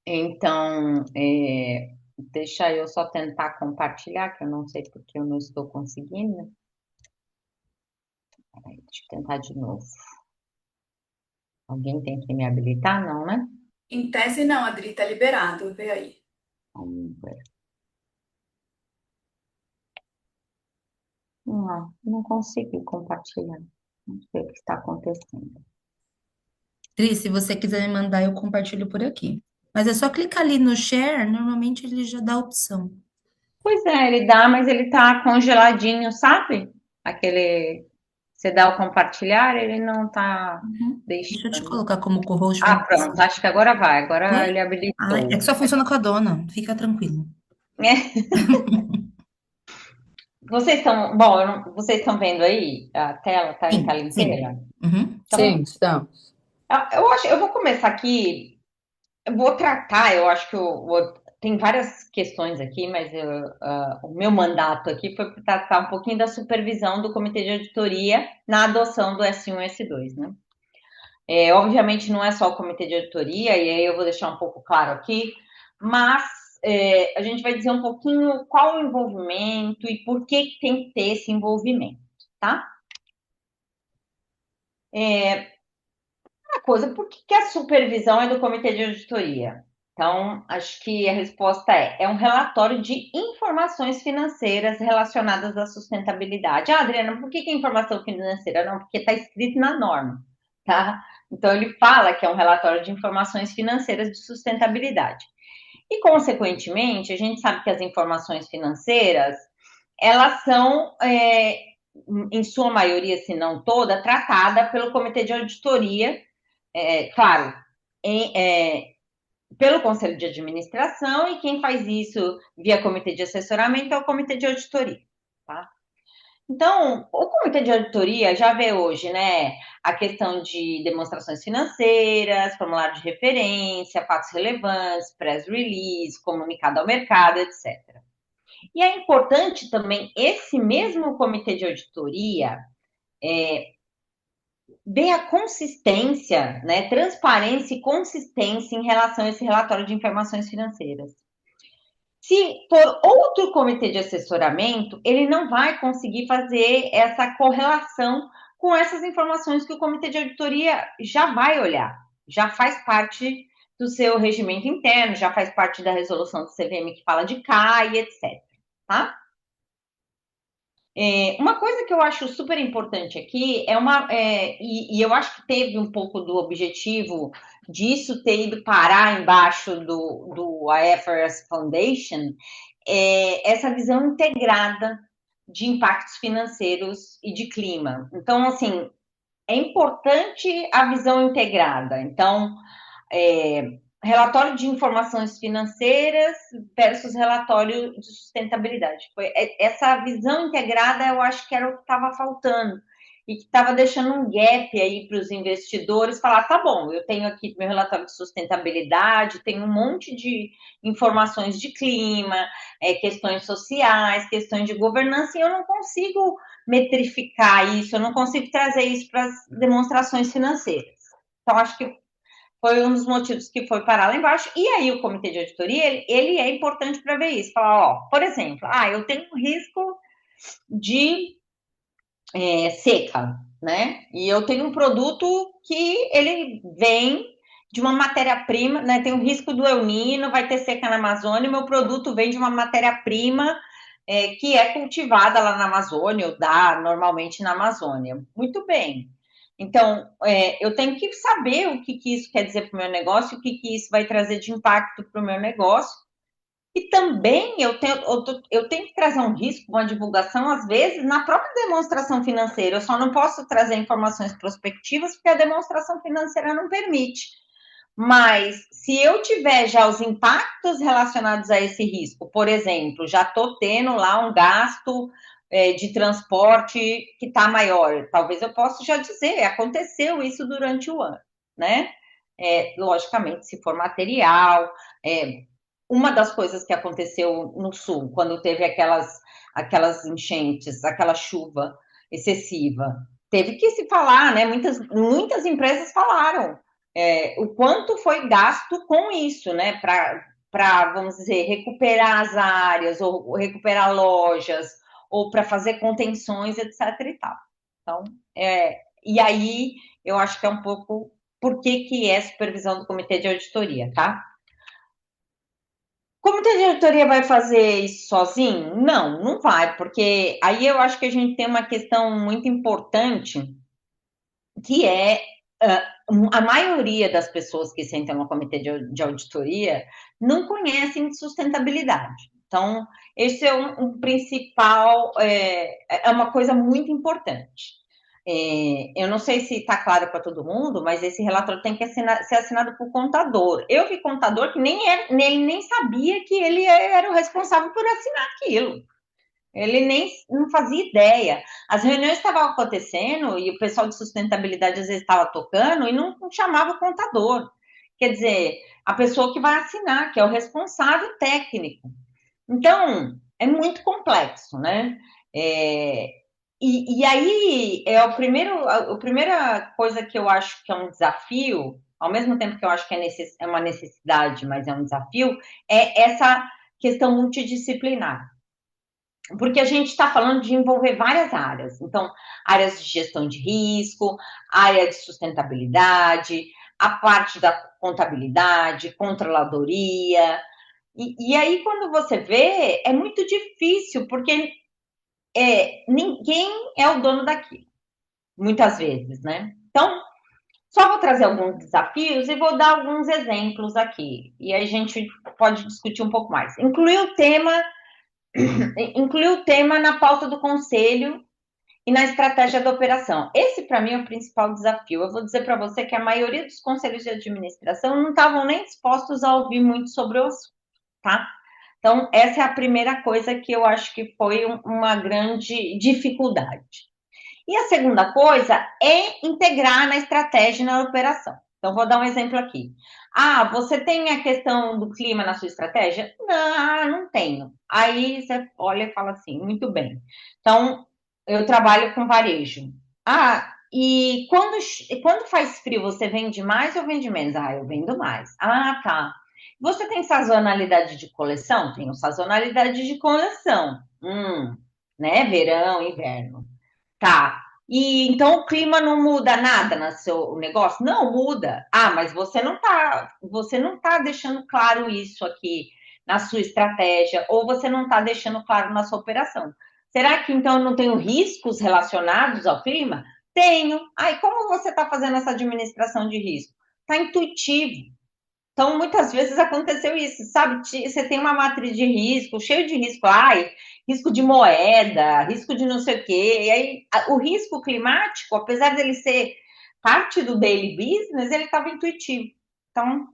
Então, Deixa eu só tentar compartilhar, que eu não sei porque eu não estou conseguindo. Peraí, deixa eu tentar de novo. Alguém tem que me habilitar, não, né? Em tese não, Adri, tá liberado, vê aí. Vamos ver. Não, não consegui compartilhar. Não sei o que está acontecendo. Cris, se você quiser me mandar, eu compartilho por aqui. Mas é só clicar ali no share, normalmente ele já dá a opção. Pois é, ele dá, mas ele tá congeladinho, sabe? Aquele. Você dá o compartilhar, ele não tá Deixa eu te deixando. colocar como co-host. Ah, pronto, acho que agora vai. Agora Oi? ele Ah, é que habilitou. só funciona com a dona, fica tranquilo. Vocês estão. Bom, vocês estão vendo aí? A tela tá em Sim, tela sim. inteira? Uhum. Então, Sim, estamos. eu acho, eu vou começar aqui. Eu vou tratar, eu acho que tem várias questões aqui, mas o meu mandato aqui foi para tratar um pouquinho da supervisão do Comitê de Auditoria na adoção do S1 e S2, né? Obviamente não é só o Comitê de Auditoria, e aí eu vou deixar um pouco claro aqui, mas a gente vai dizer um pouquinho qual o envolvimento e por que tem que ter esse envolvimento, tá? Uma coisa, por que a supervisão é do Comitê de Auditoria? Então, acho que a resposta é um relatório de informações financeiras relacionadas à sustentabilidade. Ah, Adriana, por que é informação financeira? Não, porque está escrito na norma, tá? Então, ele fala que é um relatório de informações financeiras de sustentabilidade. E, consequentemente, a gente sabe que as informações financeiras, elas são, em sua maioria, se não toda, tratada pelo Comitê de Auditoria, claro, pelo Conselho de Administração, e quem faz isso via Comitê de Assessoramento é o Comitê de Auditoria, tá? Então, o Comitê de Auditoria já vê hoje, né, a questão de demonstrações financeiras, formulário de referência, fatos relevantes, press release, comunicado ao mercado, etc. E é importante também esse mesmo Comitê de Auditoria ver a consistência, né, transparência e consistência em relação a esse relatório de informações financeiras. Se for outro comitê de assessoramento, ele não vai conseguir fazer essa correlação com essas informações que o comitê de auditoria já vai olhar, já faz parte do seu regimento interno, já faz parte da resolução do CVM que fala de CAI, etc. Tá? Uma coisa que eu acho super importante aqui e eu acho que teve um pouco do objetivo disso ter ido parar embaixo do IFRS Foundation, essa visão integrada de impactos financeiros e de clima. Então, assim, é importante a visão integrada. Então, relatório de informações financeiras versus relatório de sustentabilidade. Essa visão integrada, eu acho que era o que estava faltando e que estava deixando um gap aí para os investidores falar, tá bom, eu tenho aqui meu relatório de sustentabilidade, tenho um monte de informações de clima, questões sociais, questões de governança, e eu não consigo metrificar isso, eu não consigo trazer isso para as demonstrações financeiras. Então, acho que foi um dos motivos que foi parar lá embaixo. E aí o comitê de auditoria, ele é importante para ver isso. Falar, ó, por exemplo, eu tenho um risco de seca, né? E eu tenho um produto que ele vem de uma matéria-prima, né? Tem o risco do El Niño, vai ter seca na Amazônia, e meu produto vem de uma matéria-prima que é cultivada lá na Amazônia, ou dá normalmente na Amazônia. Muito bem. Então, eu tenho que saber o que isso quer dizer para o meu negócio, o que isso vai trazer de impacto para o meu negócio. E também eu tenho que trazer um risco, uma divulgação, às vezes, na própria demonstração financeira. Eu só não posso trazer informações prospectivas porque a demonstração financeira não permite. Mas se eu tiver já os impactos relacionados a esse risco, por exemplo, já estou tendo lá um gasto de transporte que está maior, talvez eu possa já dizer, aconteceu isso durante o ano, né? Logicamente, se for material. Uma das coisas que aconteceu no Sul, quando teve aquelas enchentes, aquela chuva excessiva, teve que se falar, né? Muitas empresas falaram o quanto foi gasto com isso, né? para, vamos dizer, recuperar as áreas, ou recuperar lojas, ou para fazer contenções, etc. e tal. Então, e aí eu acho que é um pouco por que é supervisão do comitê de auditoria, tá? O comitê de auditoria vai fazer isso sozinho? Não, não vai, porque aí eu acho que a gente tem uma questão muito importante, que é a maioria das pessoas que sentam no comitê de auditoria não conhecem de sustentabilidade. Então, esse é um principal, é uma coisa muito importante. Eu não sei se está claro para todo mundo, mas esse relatório tem que ser assinado por contador. Eu vi contador que nem sabia que ele era o responsável por assinar aquilo. Ele nem não fazia ideia. As reuniões estavam acontecendo e o pessoal de sustentabilidade às vezes estava tocando e não chamava o contador. Quer dizer, a pessoa que vai assinar, que é o responsável técnico. Então, é muito complexo, né? E aí, a primeira coisa que eu acho que é um desafio, ao mesmo tempo que eu acho que é uma necessidade, mas é um desafio, é essa questão multidisciplinar. Porque a gente está falando de envolver várias áreas. Então, áreas de gestão de risco, área de sustentabilidade, a parte da contabilidade, controladoria. E aí, quando você vê, é muito difícil, porque ninguém é o dono daquilo, muitas vezes, né? Então, só vou trazer alguns desafios e vou dar alguns exemplos aqui. E aí a gente pode discutir um pouco mais. Incluir o tema na pauta do conselho e na estratégia da operação. Esse, para mim, é o principal desafio. Eu vou dizer para você que a maioria dos conselhos de administração não estavam nem dispostos a ouvir muito sobre o assunto, tá? Então, essa é a primeira coisa que eu acho que foi uma grande dificuldade. E a segunda coisa é integrar na estratégia e na operação. Então, vou dar um exemplo aqui. Você tem a questão do clima na sua estratégia? Não tenho. Aí você olha e fala assim, muito bem. Então, eu trabalho com varejo. E quando faz frio, você vende mais ou vende menos? Eu vendo mais. Tá. Você tem sazonalidade de coleção? Tenho sazonalidade de coleção. Né? Verão, inverno. Tá. E então o clima não muda nada no seu negócio? Não muda. Mas você não tá deixando claro isso aqui na sua estratégia, ou você não está deixando claro na sua operação. Será que então eu não tenho riscos relacionados ao clima? Tenho. E como você está fazendo essa administração de risco? Está intuitivo. Então, muitas vezes aconteceu isso, sabe? Você tem uma matriz de risco, cheio de risco. Risco de moeda, risco de não sei o quê. E aí, o risco climático, apesar dele ser parte do daily business, ele estava intuitivo. Então,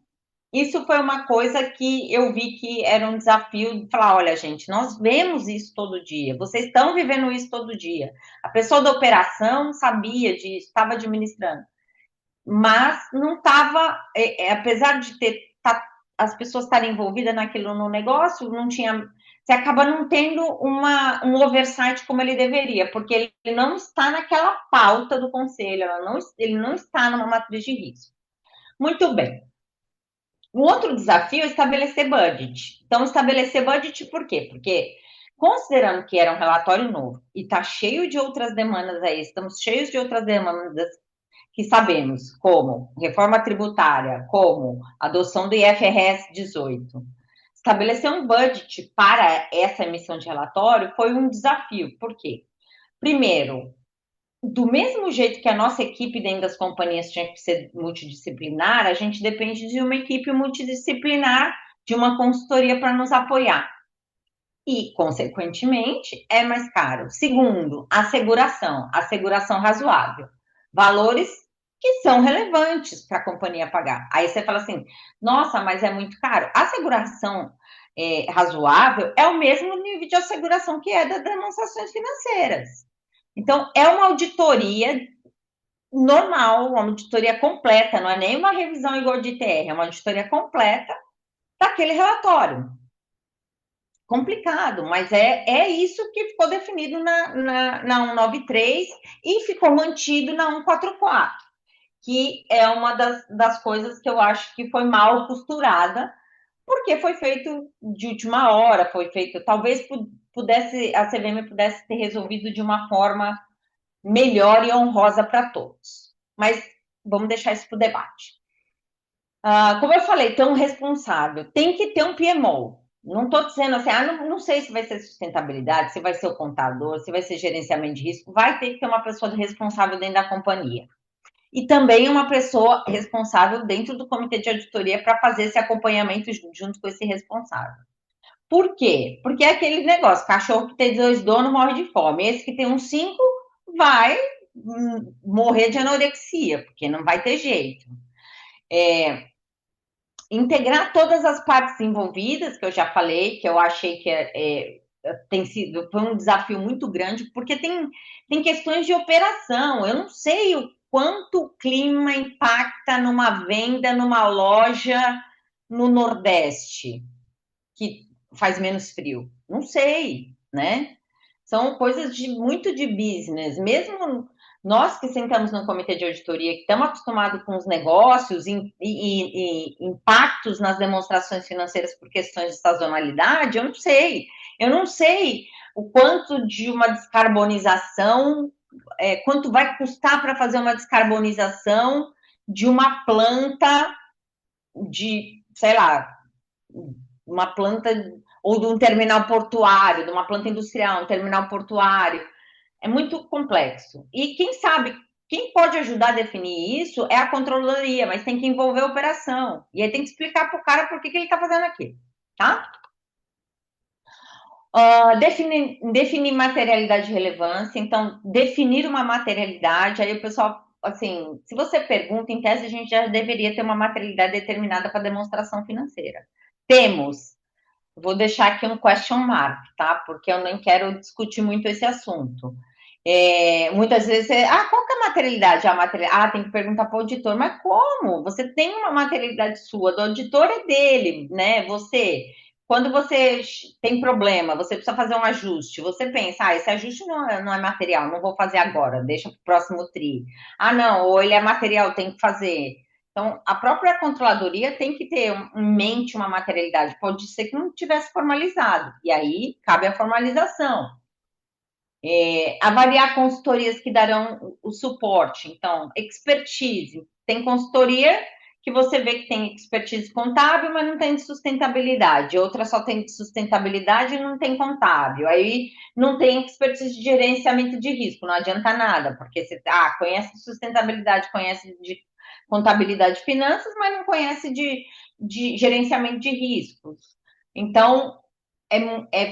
isso foi uma coisa que eu vi que era um desafio de falar, olha, gente, nós vemos isso todo dia, vocês estão vivendo isso todo dia. A pessoa da operação sabia disso, estava administrando. Mas não estava, apesar de as pessoas estarem envolvidas naquilo no negócio, não tinha, você acaba não tendo um oversight como ele deveria, porque ele não está naquela pauta do conselho, ele não está numa matriz de risco. Muito bem. O outro desafio é estabelecer budget. Então, estabelecer budget por quê? Porque, considerando que era um relatório novo e está cheio de outras demandas aí, estamos cheios de outras demandas que sabemos, como reforma tributária, como adoção do IFRS 18. Estabelecer um budget para essa emissão de relatório foi um desafio. Por quê? Primeiro, do mesmo jeito que a nossa equipe dentro das companhias tinha que ser multidisciplinar, a gente depende de uma equipe multidisciplinar, de uma consultoria para nos apoiar. E, consequentemente, é mais caro. Segundo, asseguração razoável. Valores que são relevantes para a companhia pagar. Aí você fala assim, nossa, mas é muito caro. A asseguração razoável é o mesmo nível de asseguração que é das demonstrações financeiras. Então, é uma auditoria normal, uma auditoria completa, não é nem uma revisão igual de ITR, é uma auditoria completa daquele relatório. Complicado, mas é isso que ficou definido na 193 e ficou mantido na 144, que é uma das coisas que eu acho que foi mal costurada, porque foi feito de última hora, foi feito, talvez a CVM pudesse ter resolvido de uma forma melhor e honrosa para todos. Mas vamos deixar isso para o debate. Como eu falei, tem um responsável, tem que ter um PMO. Não estou dizendo assim, não sei se vai ser sustentabilidade, se vai ser o contador, se vai ser gerenciamento de risco, vai ter que ter uma pessoa responsável dentro da companhia. E também uma pessoa responsável dentro do comitê de auditoria para fazer esse acompanhamento junto com esse responsável. Por quê? Porque é aquele negócio, cachorro que tem 2 donos morre de fome, esse que tem uns 5 vai morrer de anorexia, porque não vai ter jeito. Integrar todas as partes envolvidas, que eu já falei, que eu achei que foi um desafio muito grande, porque tem questões de operação. Eu não sei o quanto o clima impacta numa venda, numa loja no Nordeste, que faz menos frio. Não sei, né? São coisas muito de business. Mesmo nós que sentamos no comitê de auditoria, que estamos acostumados com os negócios e impactos nas demonstrações financeiras por questões de sazonalidade, eu não sei. Eu não sei o quanto de uma descarbonização, quanto vai custar para fazer uma descarbonização de uma planta de, sei lá, uma planta ou de um terminal portuário, de uma planta industrial, um terminal portuário. É muito complexo. E quem sabe, quem pode ajudar a definir isso é a controladoria, mas tem que envolver a operação. E aí tem que explicar para o cara por que ele está fazendo aquilo, tá? Definir materialidade de relevância. Então, definir uma materialidade. Aí o pessoal, assim, se você pergunta, em tese a gente já deveria ter uma materialidade determinada para demonstração financeira. Temos. Vou deixar aqui um question mark, tá? Porque eu nem quero discutir muito esse assunto. Muitas vezes, qual que é a materialidade? Tem que perguntar para o auditor. Mas como? Você tem uma materialidade sua, do auditor é dele, né? Quando você tem problema, você precisa fazer um ajuste, você pensa, esse ajuste não é material, não vou fazer agora, deixa para o próximo TRI. Não, ou ele é material, tem que fazer. Então, a própria controladoria tem que ter em mente uma materialidade. Pode ser que não tivesse formalizado. E aí, cabe a formalização. Avaliar consultorias que darão o suporte. Então, expertise. Tem consultoria que você vê que tem expertise contábil, mas não tem de sustentabilidade. Outra só tem de sustentabilidade e não tem contábil. Aí, não tem expertise de gerenciamento de risco. Não adianta nada, porque você conhece sustentabilidade, conhece de contabilidade e finanças, mas não conhece de gerenciamento de riscos. Então,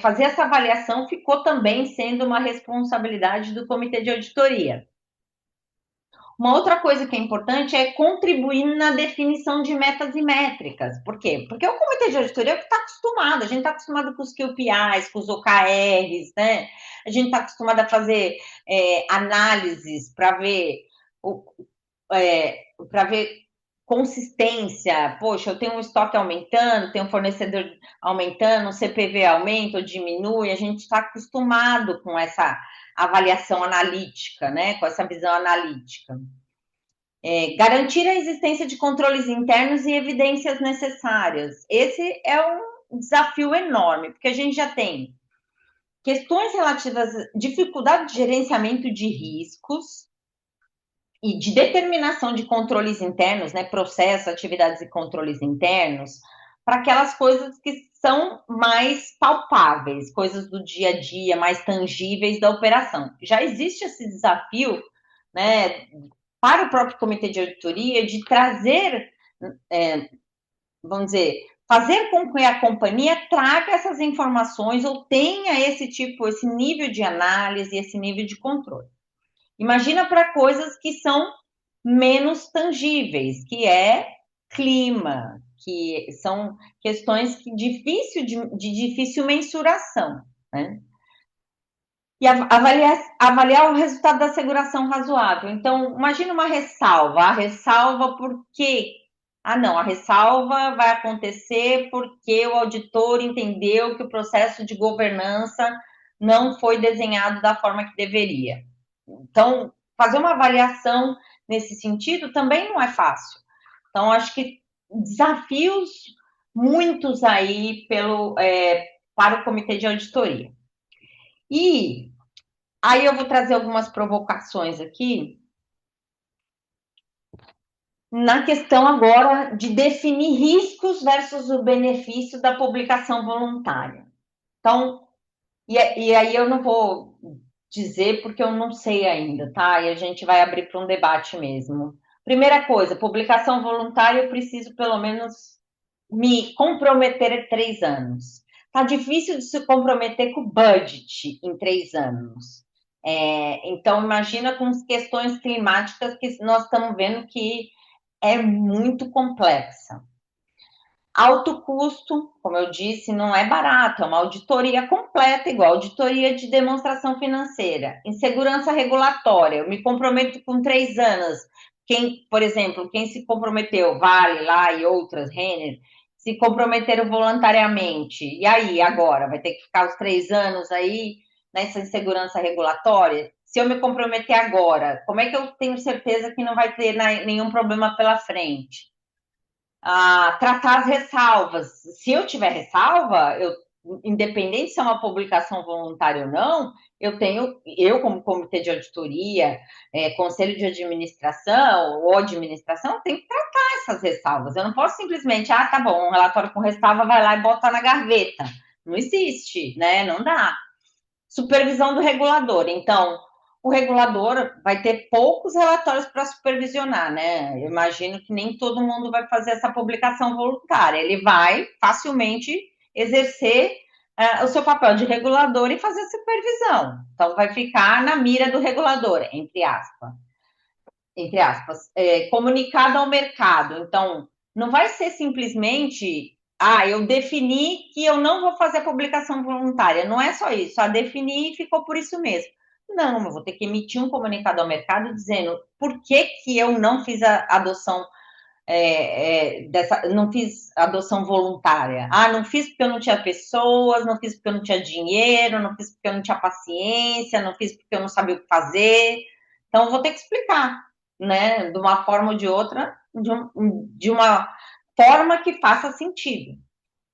fazer essa avaliação ficou também sendo uma responsabilidade do comitê de auditoria. Uma outra coisa que é importante é contribuir na definição de metas e métricas. Por quê? Porque o comitê de auditoria está acostumado, a gente está acostumado com os KPIs, com os OKRs, né? A gente está acostumado a fazer análises para ver consistência. Poxa, eu tenho um estoque aumentando, tenho um fornecedor aumentando, o CPV aumenta ou diminui. A gente está acostumado com essa avaliação analítica, né? Com essa visão analítica. Garantir a existência de controles internos e evidências necessárias. Esse é um desafio enorme, porque a gente já tem questões relativas à dificuldade de gerenciamento de riscos e de determinação de controles internos, né, processos, atividades e controles internos, para aquelas coisas que são mais palpáveis, coisas do dia a dia, mais tangíveis da operação. Já existe esse desafio, né, para o próprio comitê de auditoria de trazer, vamos dizer, fazer com que a companhia traga essas informações ou tenha esse nível de análise, esse nível de controle. Imagina para coisas que são menos tangíveis, que é clima, que são questões de difícil mensuração, né? E avaliar o resultado da asseguração razoável. Então, imagina uma ressalva. A ressalva por quê? A ressalva vai acontecer porque o auditor entendeu que o processo de governança não foi desenhado da forma que deveria. Então, fazer uma avaliação nesse sentido também não é fácil. Então, acho que desafios muitos aí para o comitê de auditoria. E aí eu vou trazer algumas provocações aqui na questão agora de definir riscos versus o benefício da publicação voluntária. Então, e aí eu não vou dizer porque eu não sei ainda, tá? E a gente vai abrir para um debate mesmo. Primeira coisa, publicação voluntária, eu preciso pelo menos me comprometer 3 anos. Tá difícil de se comprometer com o budget em 3 anos. Então, imagina com as questões climáticas que nós estamos vendo que é muito complexa. Alto custo, como eu disse, não é barato, é uma auditoria completa, igual auditoria de demonstração financeira. Insegurança regulatória, eu me comprometo com 3 anos. Por exemplo, quem se comprometeu, Vale lá e outras, Renner, se comprometeram voluntariamente. E aí, agora? Vai ter que ficar os 3 anos aí nessa insegurança regulatória? Se eu me comprometer agora, como é que eu tenho certeza que não vai ter nenhum problema pela frente? Tratar as ressalvas. Se eu tiver ressalva, independente se é uma publicação voluntária ou não, eu como comitê de auditoria, conselho de administração ou administração, tenho que tratar essas ressalvas. Eu não posso simplesmente, tá bom, um relatório com ressalva, vai lá e bota na gaveta. Não existe, né? Não dá. Supervisão do regulador. Então, o regulador vai ter poucos relatórios para supervisionar, né? Eu imagino que nem todo mundo vai fazer essa publicação voluntária. Ele vai facilmente exercer o seu papel de regulador e fazer supervisão. Então, vai ficar na mira do regulador, entre aspas. Comunicado ao mercado. Então, não vai ser simplesmente eu defini que eu não vou fazer a publicação voluntária. Não é só isso. Defini e ficou por isso mesmo. Não, eu vou ter que emitir um comunicado ao mercado dizendo por que eu não fiz a adoção não fiz adoção voluntária. Não fiz porque eu não tinha pessoas, não fiz porque eu não tinha dinheiro, não fiz porque eu não tinha paciência, não fiz porque eu não sabia o que fazer. Então, eu vou ter que explicar, né? De uma forma ou de outra, de uma forma que faça sentido.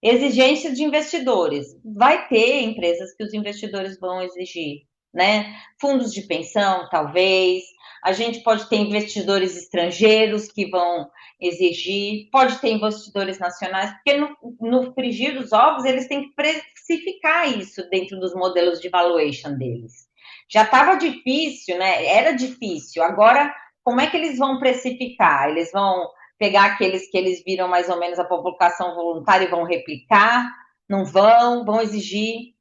Exigências de investidores. Vai ter empresas que os investidores vão exigir, né? Fundos de pensão, talvez. A gente pode ter investidores estrangeiros que vão exigir, pode ter investidores nacionais, porque no frigir dos ovos eles têm que precificar isso dentro dos modelos de valuation deles. Já estava difícil, né? Era difícil. Agora, como é que eles vão precificar? Eles vão pegar aqueles que eles viram mais ou menos a publicação voluntária e vão replicar? Não vão exigir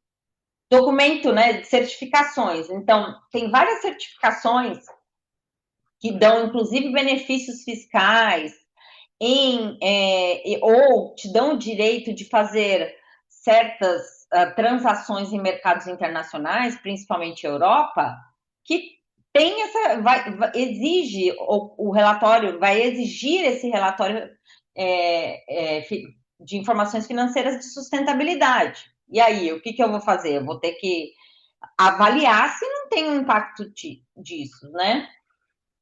documento, né, de certificações. Então, tem várias certificações que dão, inclusive, benefícios fiscais ou te dão o direito de fazer certas transações em mercados internacionais, principalmente Europa, que tem exige o relatório, vai exigir esse relatório de informações financeiras de sustentabilidade. E aí, o que eu vou fazer? Eu vou ter que avaliar se não tem um impacto disso, né?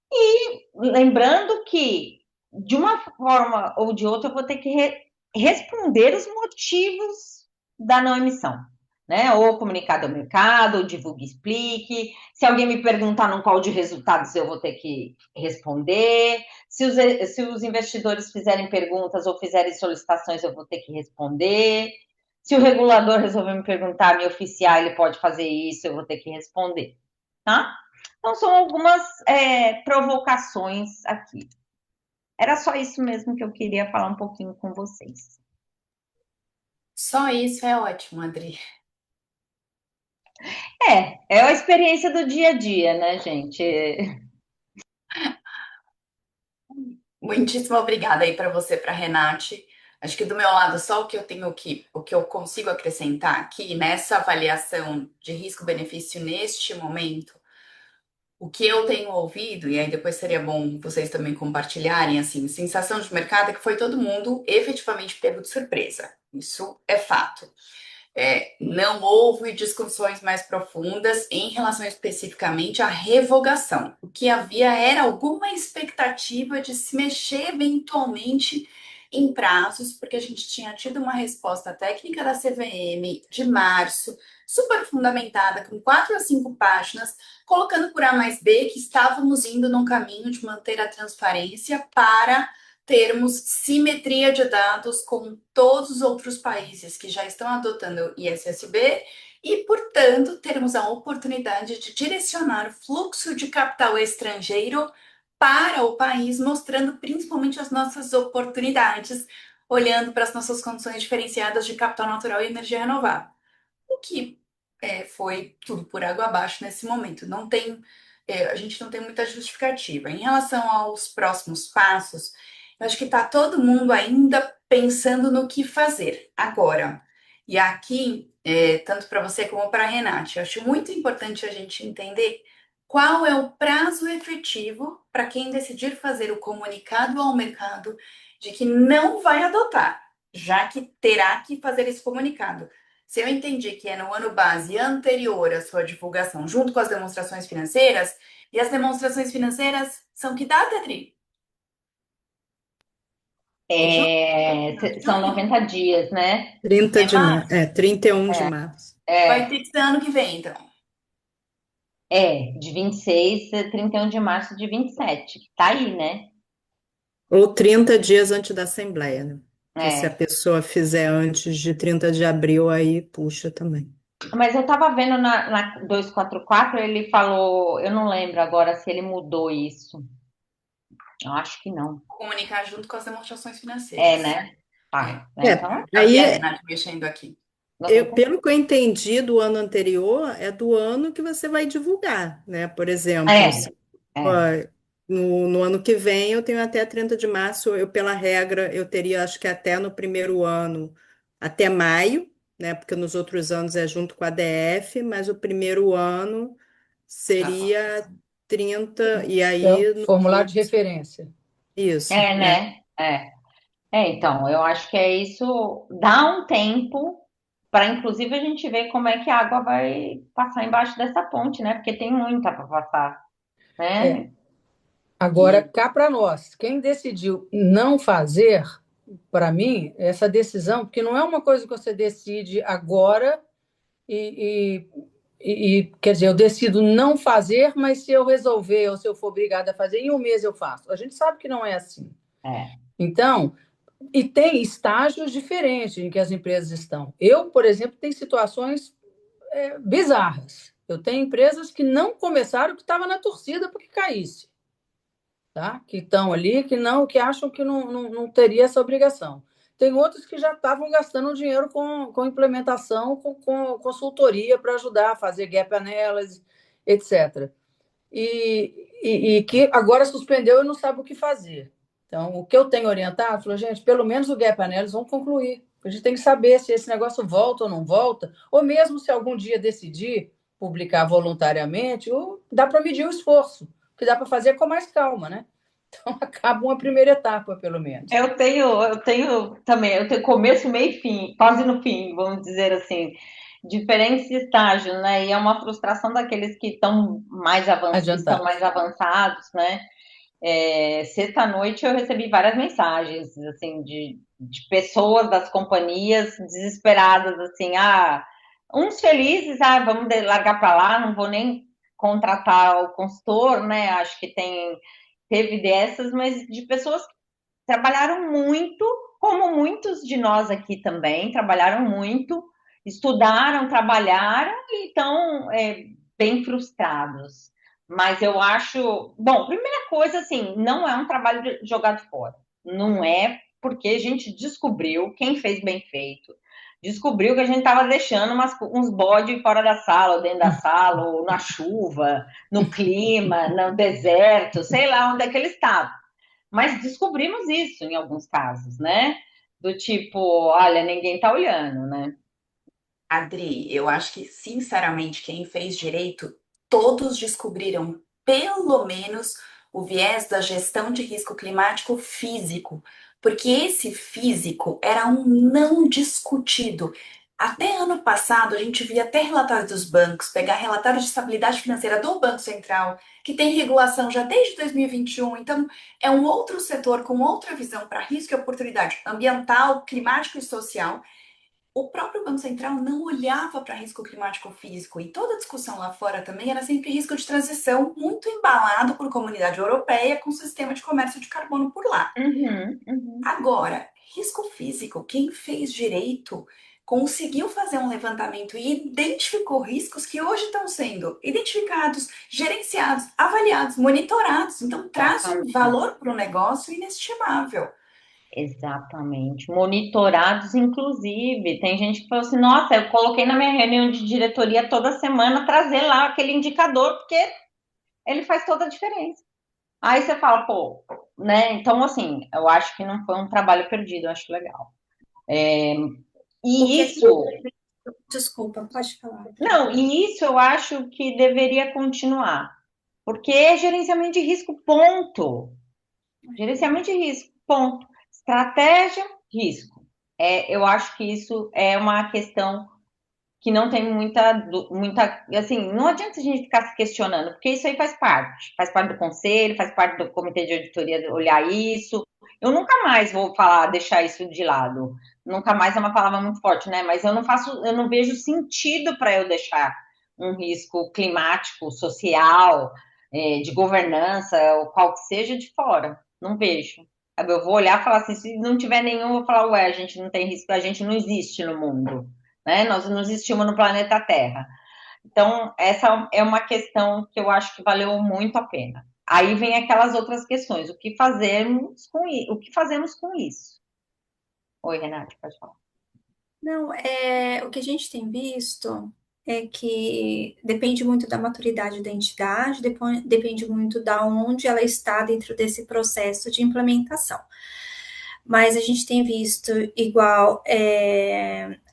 E lembrando que, de uma forma ou de outra, eu vou ter que responder os motivos da não emissão, né? Ou comunicado ao mercado, ou divulgue e explique. Se alguém me perguntar num call de resultados, eu vou ter que responder. Se os investidores fizerem perguntas ou fizerem solicitações, eu vou ter que responder. Se o regulador resolver me perguntar, me oficiar, ele pode fazer isso, eu vou ter que responder, tá? Então, são algumas provocações aqui. Era só isso mesmo que eu queria falar um pouquinho com vocês. Só isso é ótimo, Adri. É a experiência do dia a dia, né, gente? Muitíssimo obrigada aí para você, para Renate. Acho que do meu lado, só o que eu consigo acrescentar aqui nessa avaliação de risco-benefício neste momento, o que eu tenho ouvido, e aí depois seria bom vocês também compartilharem, assim, sensação de mercado é que foi todo mundo efetivamente pego de surpresa. Isso é fato. Não houve discussões mais profundas em relação especificamente à revogação. O que havia era alguma expectativa de se mexer eventualmente em prazos, porque a gente tinha tido uma resposta técnica da CVM de março, super fundamentada, com 4 a 5 páginas, colocando por A mais B que estávamos indo num caminho de manter a transparência para termos simetria de dados com todos os outros países que já estão adotando o ISSB e, portanto, termos a oportunidade de direcionar o fluxo de capital estrangeiro para o país, mostrando principalmente as nossas oportunidades, olhando para as nossas condições diferenciadas de capital natural e energia renovável. O que foi tudo por água abaixo nesse momento. Não tem, a gente não tem muita justificativa. Em relação aos próximos passos, eu acho que está todo mundo ainda pensando no que fazer agora. E aqui, tanto para você como para a Renate, eu acho muito importante a gente entender qual é o prazo efetivo para quem decidir fazer o comunicado ao mercado de que não vai adotar, já que terá que fazer esse comunicado. Se eu entendi que é no ano base anterior à sua divulgação, junto com as demonstrações financeiras, e as demonstrações financeiras são que data, Tri? São 90 dias, né? 31 de março. Vai ter que ser ano que vem, então. De 26 a 31 de março de 27. Tá aí, né? Ou 30 dias antes da Assembleia, né? Porque se a É. pessoa fizer antes de 30 de abril, aí puxa também. Mas eu tava vendo na 244, ele falou, eu não lembro agora se ele mudou isso. Eu acho que não. Comunicar junto com as demonstrações financeiras. Né? Tá. Então, Eu vi a aí, Renate mexendo aqui. pelo que eu entendi do ano anterior, é do ano que você vai divulgar, né? Por exemplo, ó, no ano que vem eu tenho até 30 de março, pela regra, eu teria, acho que até no primeiro ano, até maio, né? Porque nos outros anos é junto com a DF, mas o primeiro ano seria 30, e aí Formulário de referência. isso. Né? Então, eu acho que é isso. Dá um tempo para, inclusive, a gente ver como é que a água vai passar embaixo dessa ponte, né? Porque tem muita para passar, né? Agora, cá para nós, quem decidiu não fazer, para mim, essa decisão, porque não é uma coisa que você decide agora quer dizer, eu decido não fazer, mas se eu resolver ou se eu for obrigada a fazer, em um mês eu faço. A gente sabe que não é assim. Então, e tem estágios diferentes em que as empresas estão. Eu, por exemplo, tenho situações bizarras. Eu tenho empresas que não começaram, que estavam na torcida porque caísse. Tá? Que estão ali, que acham que não teria essa obrigação. Tem outros que já estavam gastando dinheiro com implementação, com consultoria para ajudar a fazer gap analysis, etc. E que agora suspendeu e não sabe o que fazer. Então, o que eu tenho orientado, falou, gente, pelo menos o gap analysis vamos concluir. A gente tem que saber se esse negócio volta ou não volta, ou mesmo se algum dia decidir publicar voluntariamente, ou dá para medir o esforço, o que dá para fazer com mais calma, né? Então, acaba uma primeira etapa, pelo menos. Eu tenho também, eu tenho começo, meio e fim, quase no fim, vamos dizer assim, diferentes estágios, né? E é uma frustração daqueles que estão estão mais avançados, né? Sexta-noite eu recebi várias mensagens, assim, de pessoas das companhias desesperadas, assim, uns felizes, vamos largar para lá, não vou nem contratar o consultor, né? Acho que teve dessas, mas de pessoas que trabalharam muito, como muitos de nós aqui também, trabalharam muito, estudaram, trabalharam e estão bem frustrados. Mas eu acho, bom, primeira coisa, assim, não é um trabalho jogado fora. Não é porque a gente descobriu quem fez bem feito. Descobriu que a gente estava deixando uns bodes fora da sala, ou dentro da sala, ou na chuva, no clima, no deserto, sei lá onde é que eles estavam. Mas descobrimos isso em alguns casos, né? Do tipo, olha, ninguém tá olhando, né? Adri, eu acho que, sinceramente, quem fez direito, todos descobriram pelo menos o viés da gestão de risco climático físico, porque esse físico era um não discutido. Até ano passado, a gente via até relatórios dos bancos, pegar relatórios de estabilidade financeira do Banco Central, que tem regulação já desde 2021. Então, é um outro setor com outra visão para risco e oportunidade ambiental, climático e social. O próprio Banco Central não olhava para risco climático físico e toda a discussão lá fora também era sempre risco de transição, muito embalado por comunidade europeia com o sistema de comércio de carbono por lá. Agora, risco físico, quem fez direito conseguiu fazer um levantamento e identificou riscos que hoje estão sendo identificados, gerenciados, avaliados, monitorados. Então, traz um valor para o negócio inestimável. Exatamente. Monitorados, inclusive. Tem gente que falou assim: nossa, eu coloquei na minha reunião de diretoria toda semana trazer lá aquele indicador, porque ele faz toda a diferença. Aí você fala, pô, né? Então, assim, eu acho que não foi um trabalho perdido, eu acho legal. E isso. Desculpa, pode falar. Não, e isso eu acho que deveria continuar. Porque é gerenciamento de risco, ponto. Gerenciamento de risco, ponto. Estratégia, risco. Eu acho que isso é uma questão que não tem muita, assim, não adianta a gente ficar se questionando, porque isso aí faz parte do conselho, faz parte do comitê de auditoria olhar isso. Eu nunca mais vou falar, deixar isso de lado. Nunca mais é uma palavra muito forte, né? Mas eu não vejo sentido para eu deixar um risco climático, social, de governança, ou qual que seja, de fora. Não vejo. Eu vou olhar e falar assim, se não tiver nenhum, eu vou falar, ué, a gente não tem risco, a gente não existe no mundo, né? Nós não existimos no planeta Terra. Então, essa é uma questão que eu acho que valeu muito a pena. Aí vem aquelas outras questões, o que fazemos com isso? Oi, Renate, pode falar. Não, o que a gente tem visto é que depende muito da maturidade da entidade, depende muito da onde ela está dentro desse processo de implementação. Mas a gente tem visto, igual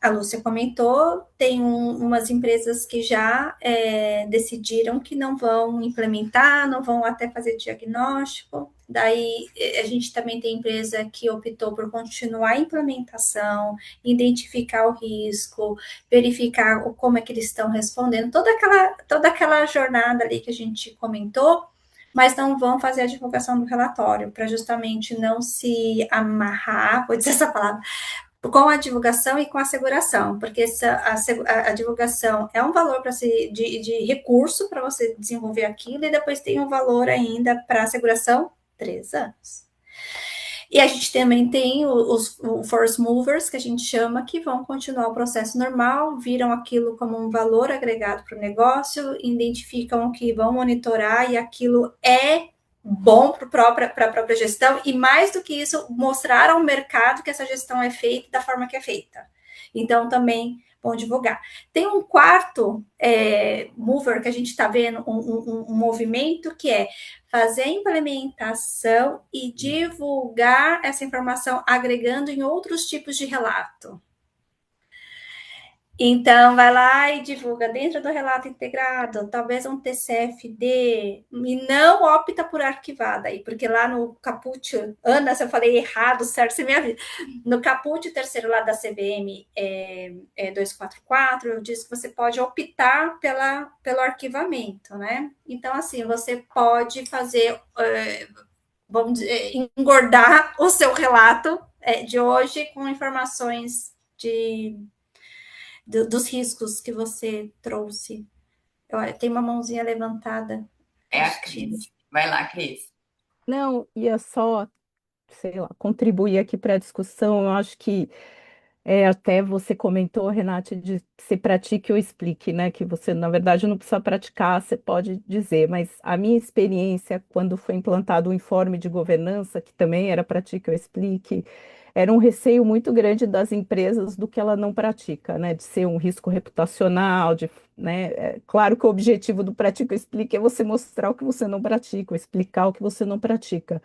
a Lúcia comentou, tem umas empresas que já decidiram que não vão implementar, não vão até fazer diagnóstico. Daí a gente também tem empresa que optou por continuar a implementação, identificar o risco, verificar como é que eles estão respondendo, toda aquela jornada ali que a gente comentou, mas não vão fazer a divulgação do relatório, para justamente não se amarrar, vou dizer essa palavra, com a divulgação e com a asseguração, porque a divulgação é um valor de recurso para você desenvolver aquilo, e depois tem um valor ainda para a asseguração, 3 anos. E a gente também tem os force movers, que a gente chama, que vão continuar o processo normal, viram aquilo como um valor agregado para o negócio, identificam que vão monitorar e aquilo é bom para a própria gestão, e mais do que isso, mostrar ao mercado que essa gestão é feita da forma que é feita. Então, também vão divulgar. Tem um quarto mover que a gente está vendo, um movimento que é fazer a implementação e divulgar essa informação, agregando em outros tipos de relato. Então, vai lá e divulga dentro do relato integrado, talvez um TCFD, e não opta por arquivada aí, porque lá no caput, Ana, se eu falei errado, certo, você me avisa. No caput terceiro lá da CVM 244, eu disse que você pode optar pelo arquivamento, né? Então, assim, você pode fazer, vamos dizer, engordar o seu relato de hoje com informações dos riscos que você trouxe. Tem uma mãozinha levantada. É a Cris. Vai lá, Cris. Não, ia só, sei lá, contribuir aqui para a discussão. Eu acho que até você comentou, Renate, de se pratique ou explique, né? Que você, na verdade, não precisa praticar, você pode dizer, mas a minha experiência, quando foi implantado o informe de governança, que também era pratique ou explique, era um receio muito grande das empresas do que ela não pratica, né? De ser um risco reputacional, né? Claro que o objetivo do pratique ou explique é você mostrar o que você não pratica, ou explicar o que você não pratica.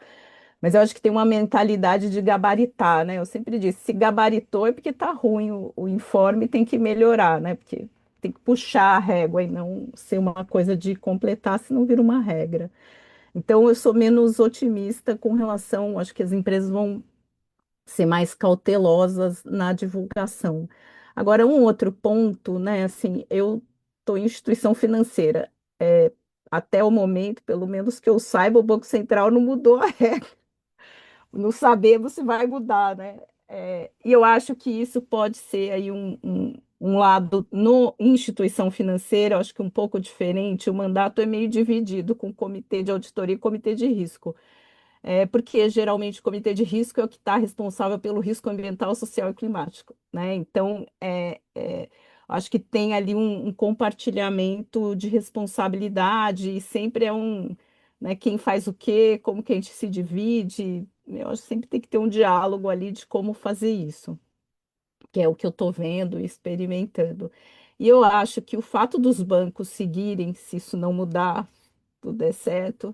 Mas eu acho que tem uma mentalidade de gabaritar, né? Eu sempre disse, se gabaritou é porque está ruim o informe, tem que melhorar, né? Porque tem que puxar a régua e não ser uma coisa de completar, senão vira uma regra. Então, eu sou menos otimista com relação, acho que as empresas vão ser mais cautelosas na divulgação. Agora, um outro ponto, né? Assim, eu estou em instituição financeira. Até o momento, pelo menos que eu saiba, o Banco Central não mudou a regra. Não sabemos se vai mudar, né? E eu acho que isso pode ser aí um lado no instituição financeira, eu acho que um pouco diferente. O mandato é meio dividido com comitê de auditoria e comitê de risco. Porque geralmente o comitê de risco é o que está responsável pelo risco ambiental, social e climático, né? Então, acho que tem ali um compartilhamento de responsabilidade e sempre né, quem faz o quê, como que a gente se divide. Eu acho que sempre tem que ter um diálogo ali de como fazer isso, que é o que eu estou vendo e experimentando. E eu acho que o fato dos bancos seguirem, se isso não mudar, tudo der certo,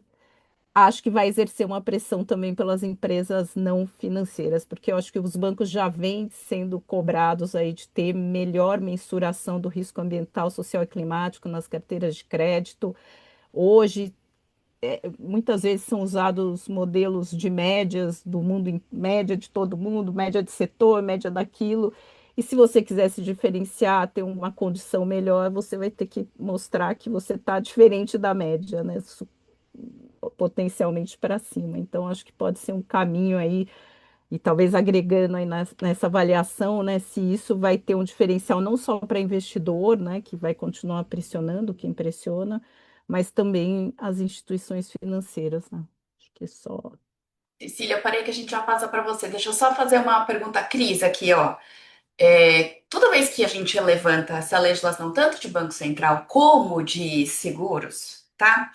acho que vai exercer uma pressão também pelas empresas não financeiras, porque eu acho que os bancos já vêm sendo cobrados aí de ter melhor mensuração do risco ambiental, social e climático nas carteiras de crédito. Hoje, muitas vezes são usados modelos de médias do mundo, média de todo mundo, média de setor, média daquilo. E se você quiser se diferenciar, ter uma condição melhor, você vai ter que mostrar que você está diferente da média, né? Potencialmente para cima. Então, acho que pode ser um caminho aí, e talvez agregando aí nessa avaliação, né, se isso vai ter um diferencial não só para investidor, né, que vai continuar pressionando, que impressiona, mas também as instituições financeiras, né? Acho que é só. Cecília, parei que a gente já passa para você. Deixa eu só fazer uma pergunta, Cris, aqui, ó. Toda vez que a gente levanta essa legislação, tanto de Banco Central como de seguros, tá?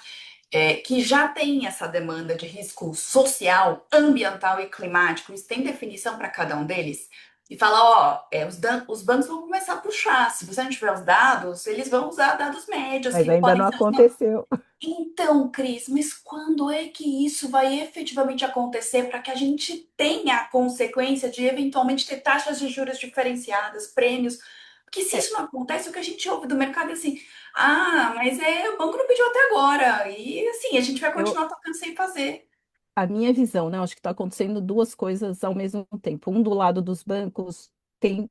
Que já tem essa demanda de risco social, ambiental e climático, isso tem definição para cada um deles? E fala, ó, os bancos vão começar a puxar. Se você não tiver os dados, eles vão usar dados médios, Mas que ainda podem não ser aconteceu. então, Cris, mas quando é que isso vai efetivamente acontecer para que a gente tenha a consequência de eventualmente ter taxas de juros diferenciadas, prêmios? Porque se isso não acontece, o que a gente ouve do mercado é assim: ah, mas o banco não pediu até agora. E assim, a gente vai Eu, continuar tocando sem fazer. a minha visão, né? Eu acho que está acontecendo duas coisas ao mesmo tempo. Um, do lado dos bancos, tem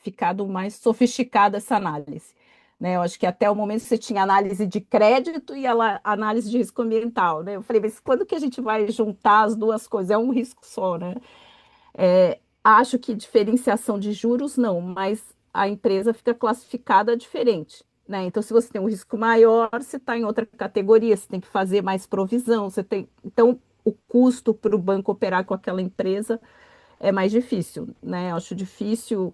ficado mais sofisticada essa análise, né? Eu acho que até o momento você tinha análise de crédito e análise de risco ambiental, né? Eu falei, mas quando que a gente vai juntar as duas coisas? É um risco só, né? Acho que diferenciação de juros não, mas a empresa fica classificada diferente, né? Então, se você tem um risco maior, você está em outra categoria, você tem que fazer mais provisão, você tem. Então, o custo para o banco operar com aquela empresa é mais difícil, né? Eu acho difícil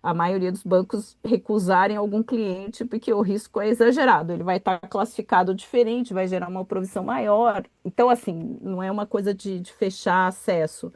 a maioria dos bancos recusarem algum cliente porque o risco é exagerado, ele vai estar classificado diferente, vai gerar uma provisão maior. Então, assim, não é uma coisa de fechar acesso,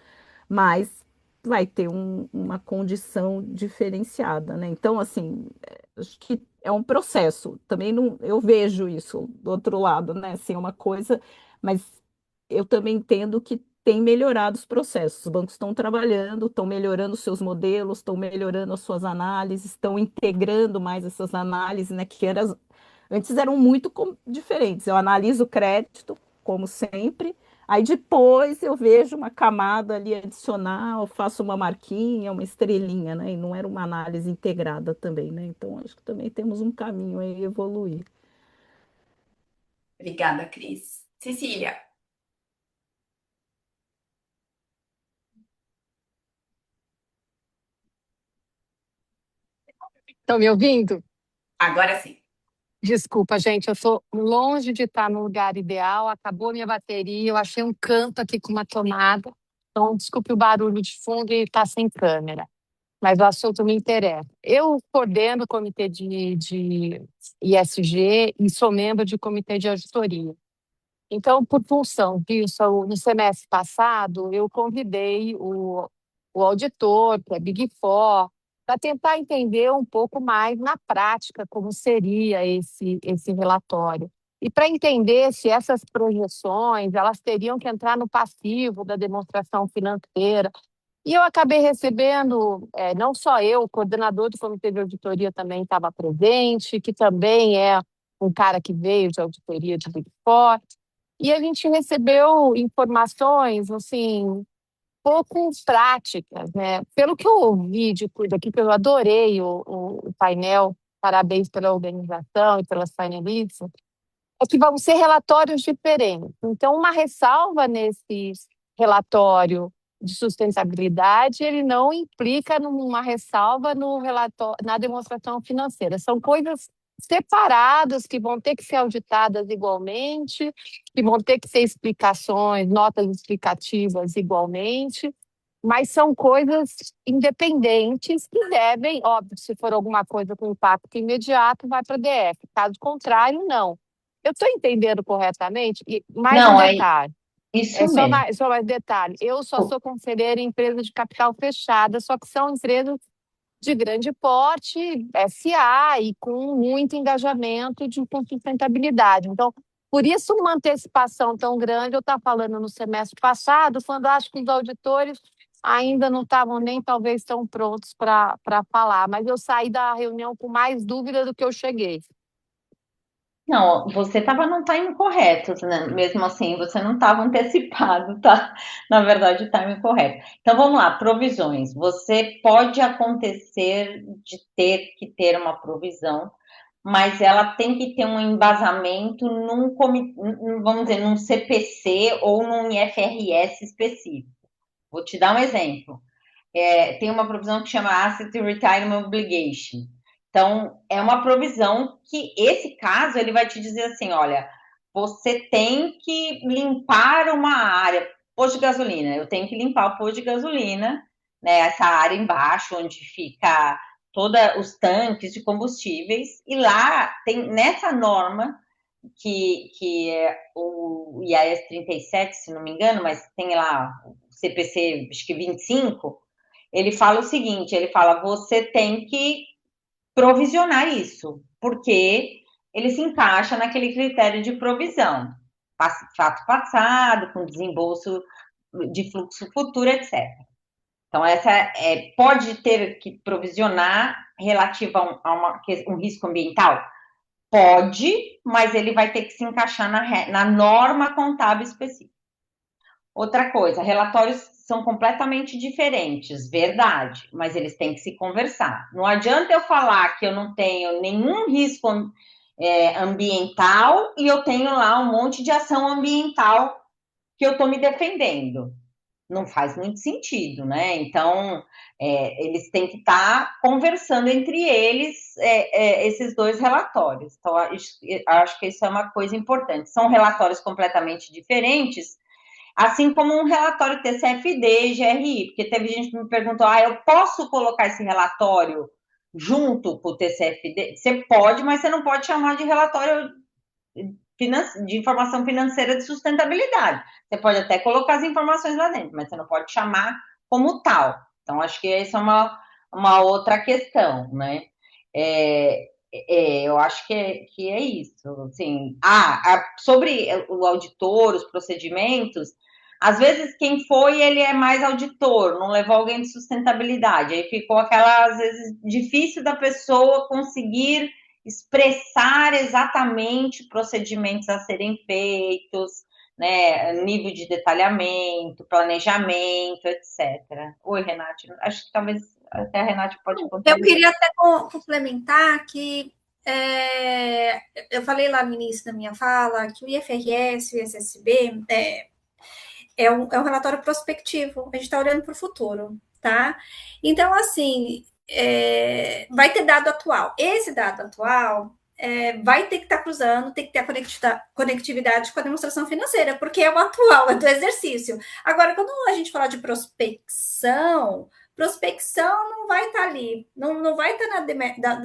mas vai ter uma condição diferenciada, né? Então, assim, acho que é um processo. Também não, eu vejo isso do outro lado, né? Assim, é uma coisa, mas eu também entendo que tem melhorado os processos. Os bancos estão trabalhando, estão melhorando seus modelos, estão melhorando as suas análises, estão integrando mais essas análises, né? Antes eram muito diferentes. Eu analiso o crédito, como sempre. Aí depois eu vejo uma camada ali adicional, faço uma marquinha, uma estrelinha, né? E não era uma análise integrada também, né? Então acho que também temos um caminho aí a evoluir. Obrigada, Cris. Cecília, Estão me ouvindo? agora sim. Desculpa, gente, eu estou longe de estar no lugar ideal. Acabou minha bateria, eu achei um canto aqui com uma tomada. Então, desculpe o barulho de fundo e está sem câmera, mas o assunto me interessa. Eu coordeno o comitê de ISG e sou membro de comitê de auditoria. Então, por função disso, no semestre passado, eu convidei o auditor, que é Big Four, para tentar entender um pouco mais na prática como seria esse relatório. E para entender se essas projeções elas teriam que entrar no passivo da demonstração financeira. E eu acabei recebendo, não só eu, o coordenador do comitê de auditoria também estava presente, que também é um cara que veio de auditoria de Big Four. E a gente recebeu informações, assim, pouco práticas, né? Pelo que eu ouvi de tudo aqui, eu adorei o painel, parabéns pela organização e pelas painelistas, é que vão ser relatórios diferentes. Então, uma ressalva nesse relatório de sustentabilidade, ele não implica numa ressalva no relatório, na demonstração financeira. São coisas separadas que vão ter que ser auditadas igualmente, que vão ter que ser explicações, notas explicativas igualmente, mas são coisas independentes que devem, óbvio, se for alguma coisa com impacto imediato, vai para a DF. Caso contrário, não. Eu estou entendendo corretamente? E mais um Não, é detalhe. isso mesmo. Só mais detalhe. Eu só sou conselheira em empresa de capital fechada, só que são empresas de grande porte, SA, e com muito engajamento com sustentabilidade. Então, por isso, uma antecipação tão grande, eu estava falando no semestre passado, quando acho que os auditores ainda não estavam nem talvez tão prontos para falar, mas eu saí da reunião com mais dúvida do que eu cheguei. Não, você estava no time correto, né? Mesmo assim, você não estava antecipado, tá? Na verdade, o time correto. Então, vamos lá, provisões. Você pode acontecer de ter que ter uma provisão, mas ela tem que ter um embasamento vamos dizer, num CPC ou num IFRS específico. Vou te dar um exemplo. Tem uma provisão que chama Asset Retirement Obligation. Então, é uma provisão que, esse caso, ele vai te dizer assim, olha, você tem que limpar uma área, posto de gasolina, eu tenho que limpar o posto de gasolina, né, essa área embaixo, onde fica todos os tanques de combustíveis, e lá tem, nessa norma, que é o IAS 37, se não me engano, mas tem lá o CPC, acho que 25, ele fala o seguinte, ele fala, você tem que provisionar isso, porque ele se encaixa naquele critério de provisão, fato passado, com desembolso de fluxo futuro, etc. Então, essa pode ter que provisionar relativa a um risco ambiental? Pode, mas ele vai ter que se encaixar na norma contábil específica. Outra coisa, relatórios são completamente diferentes, verdade, mas eles têm que se conversar. Não adianta eu falar que eu não tenho nenhum risco ambiental e eu tenho lá um monte de ação ambiental que eu estou me defendendo. Não faz muito sentido, né? Então, eles têm que estar conversando entre eles esses dois relatórios. Então, acho que isso é uma coisa importante. São relatórios completamente diferentes, assim como um relatório TCFD e GRI, porque teve gente que me perguntou, eu posso colocar esse relatório junto com o TCFD? Você pode, mas você não pode chamar de relatório de informação financeira de sustentabilidade. Você pode até colocar as informações lá dentro, mas você não pode chamar como tal. Então, acho que essa é uma outra questão, né? Eu acho que é isso. Assim, sobre o auditor, os procedimentos, às vezes quem foi, ele é mais auditor, não levou alguém de sustentabilidade. Aí ficou aquela, às vezes, difícil da pessoa conseguir expressar exatamente procedimentos a serem feitos, né, nível de detalhamento, planejamento, etc. Oi, Renate, acho que talvez até a Renate pode contar. Eu queria até complementar que eu falei lá no início da minha fala que o IFRS e o ISSB é um relatório prospectivo, a gente está olhando para o futuro, tá? Então, assim, vai ter dado atual. Esse dado atual vai ter que estar cruzando, tem que ter a conectividade com a demonstração financeira, porque é o atual, é do exercício. Agora, quando a gente fala de prospecção não vai estar ali, não vai estar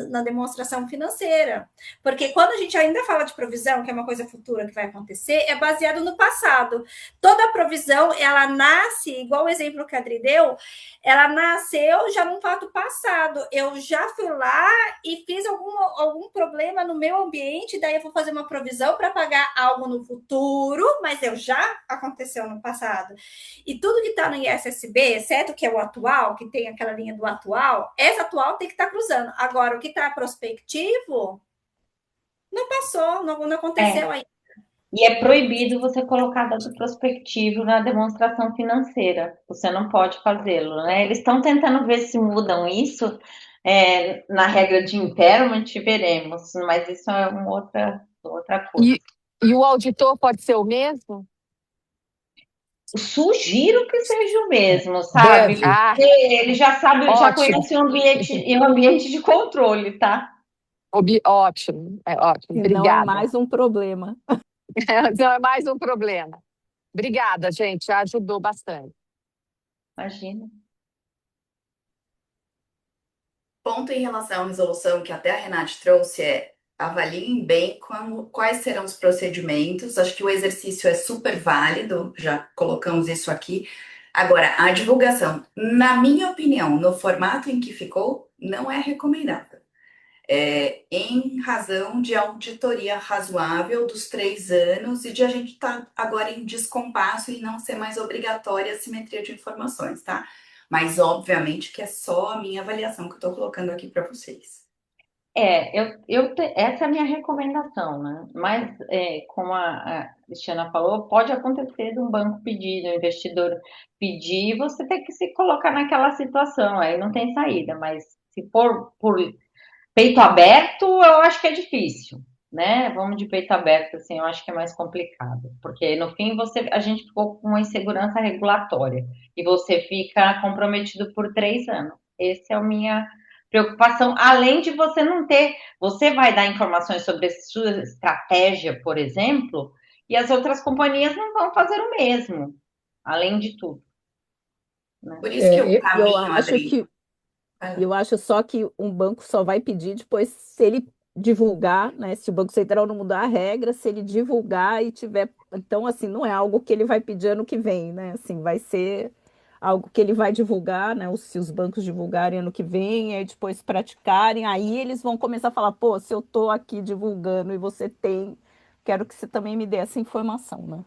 na demonstração financeira, porque quando a gente ainda fala de provisão, que é uma coisa futura que vai acontecer, é baseado no passado. Toda provisão, ela nasce, igual o exemplo que a Adri deu, ela nasceu já num fato passado. Eu já fui lá e fiz algum problema no meu ambiente, daí eu vou fazer uma provisão para pagar algo no futuro, mas já aconteceu no passado. E tudo que está no ISSB, exceto que é o atual, que tem aquela linha do atual, essa atual tem que estar cruzando. Agora, o que está prospectivo, não passou, não aconteceu ainda. E é proibido você colocar dado prospectivo na demonstração financeira. Você não pode fazê-lo, né? Eles estão tentando ver se mudam isso na regra de impairment, veremos, mas isso é uma outra coisa. E o auditor pode ser o mesmo? Sugiro que seja o mesmo, sabe? Deve. Porque ele já sabe, já Ótimo, conhece o ambiente de controle, tá? ótimo, ótimo. Senão é Obrigada. mais um problema. Não é mais um problema. Obrigada, gente, já ajudou bastante. Imagina. Ponto em relação à resolução que até a Renate trouxe é avaliem bem quais serão os procedimentos. Acho que o exercício é super válido, já colocamos isso aqui. Agora, a divulgação, na minha opinião, no formato em que ficou, não é recomendável. Em razão de auditoria razoável dos 3 anos e de a gente estar agora em descompasso e não ser mais obrigatória a simetria de informações, tá? Mas, obviamente, que é só a minha avaliação que eu estou colocando aqui para vocês. Essa é a minha recomendação, né? Mas, como a Cristiana falou, pode acontecer de um banco pedir, do investidor pedir, e você ter que se colocar naquela situação, aí não tem saída, mas se for por peito aberto, eu acho que é difícil, né? Vamos de peito aberto, assim, eu acho que é mais complicado, porque no fim a gente ficou com uma insegurança regulatória e você fica comprometido por 3 anos. Essa é a minha preocupação, além de você não ter, você vai dar informações sobre a sua estratégia, por exemplo, e as outras companhias não vão fazer o mesmo, além de tudo. Né? Por isso que o Eu caminho, acho Adri. que Eu acho só que um banco só vai pedir depois se ele divulgar, né? Se o Banco Central não mudar a regra, se ele divulgar e tiver. Então, assim, não é algo que ele vai pedir ano que vem, né? Assim, vai ser algo que ele vai divulgar, né? Se os bancos divulgarem ano que vem, aí depois praticarem, aí eles vão começar a falar, pô, se eu tô aqui divulgando e você tem, quero que você também me dê essa informação, né?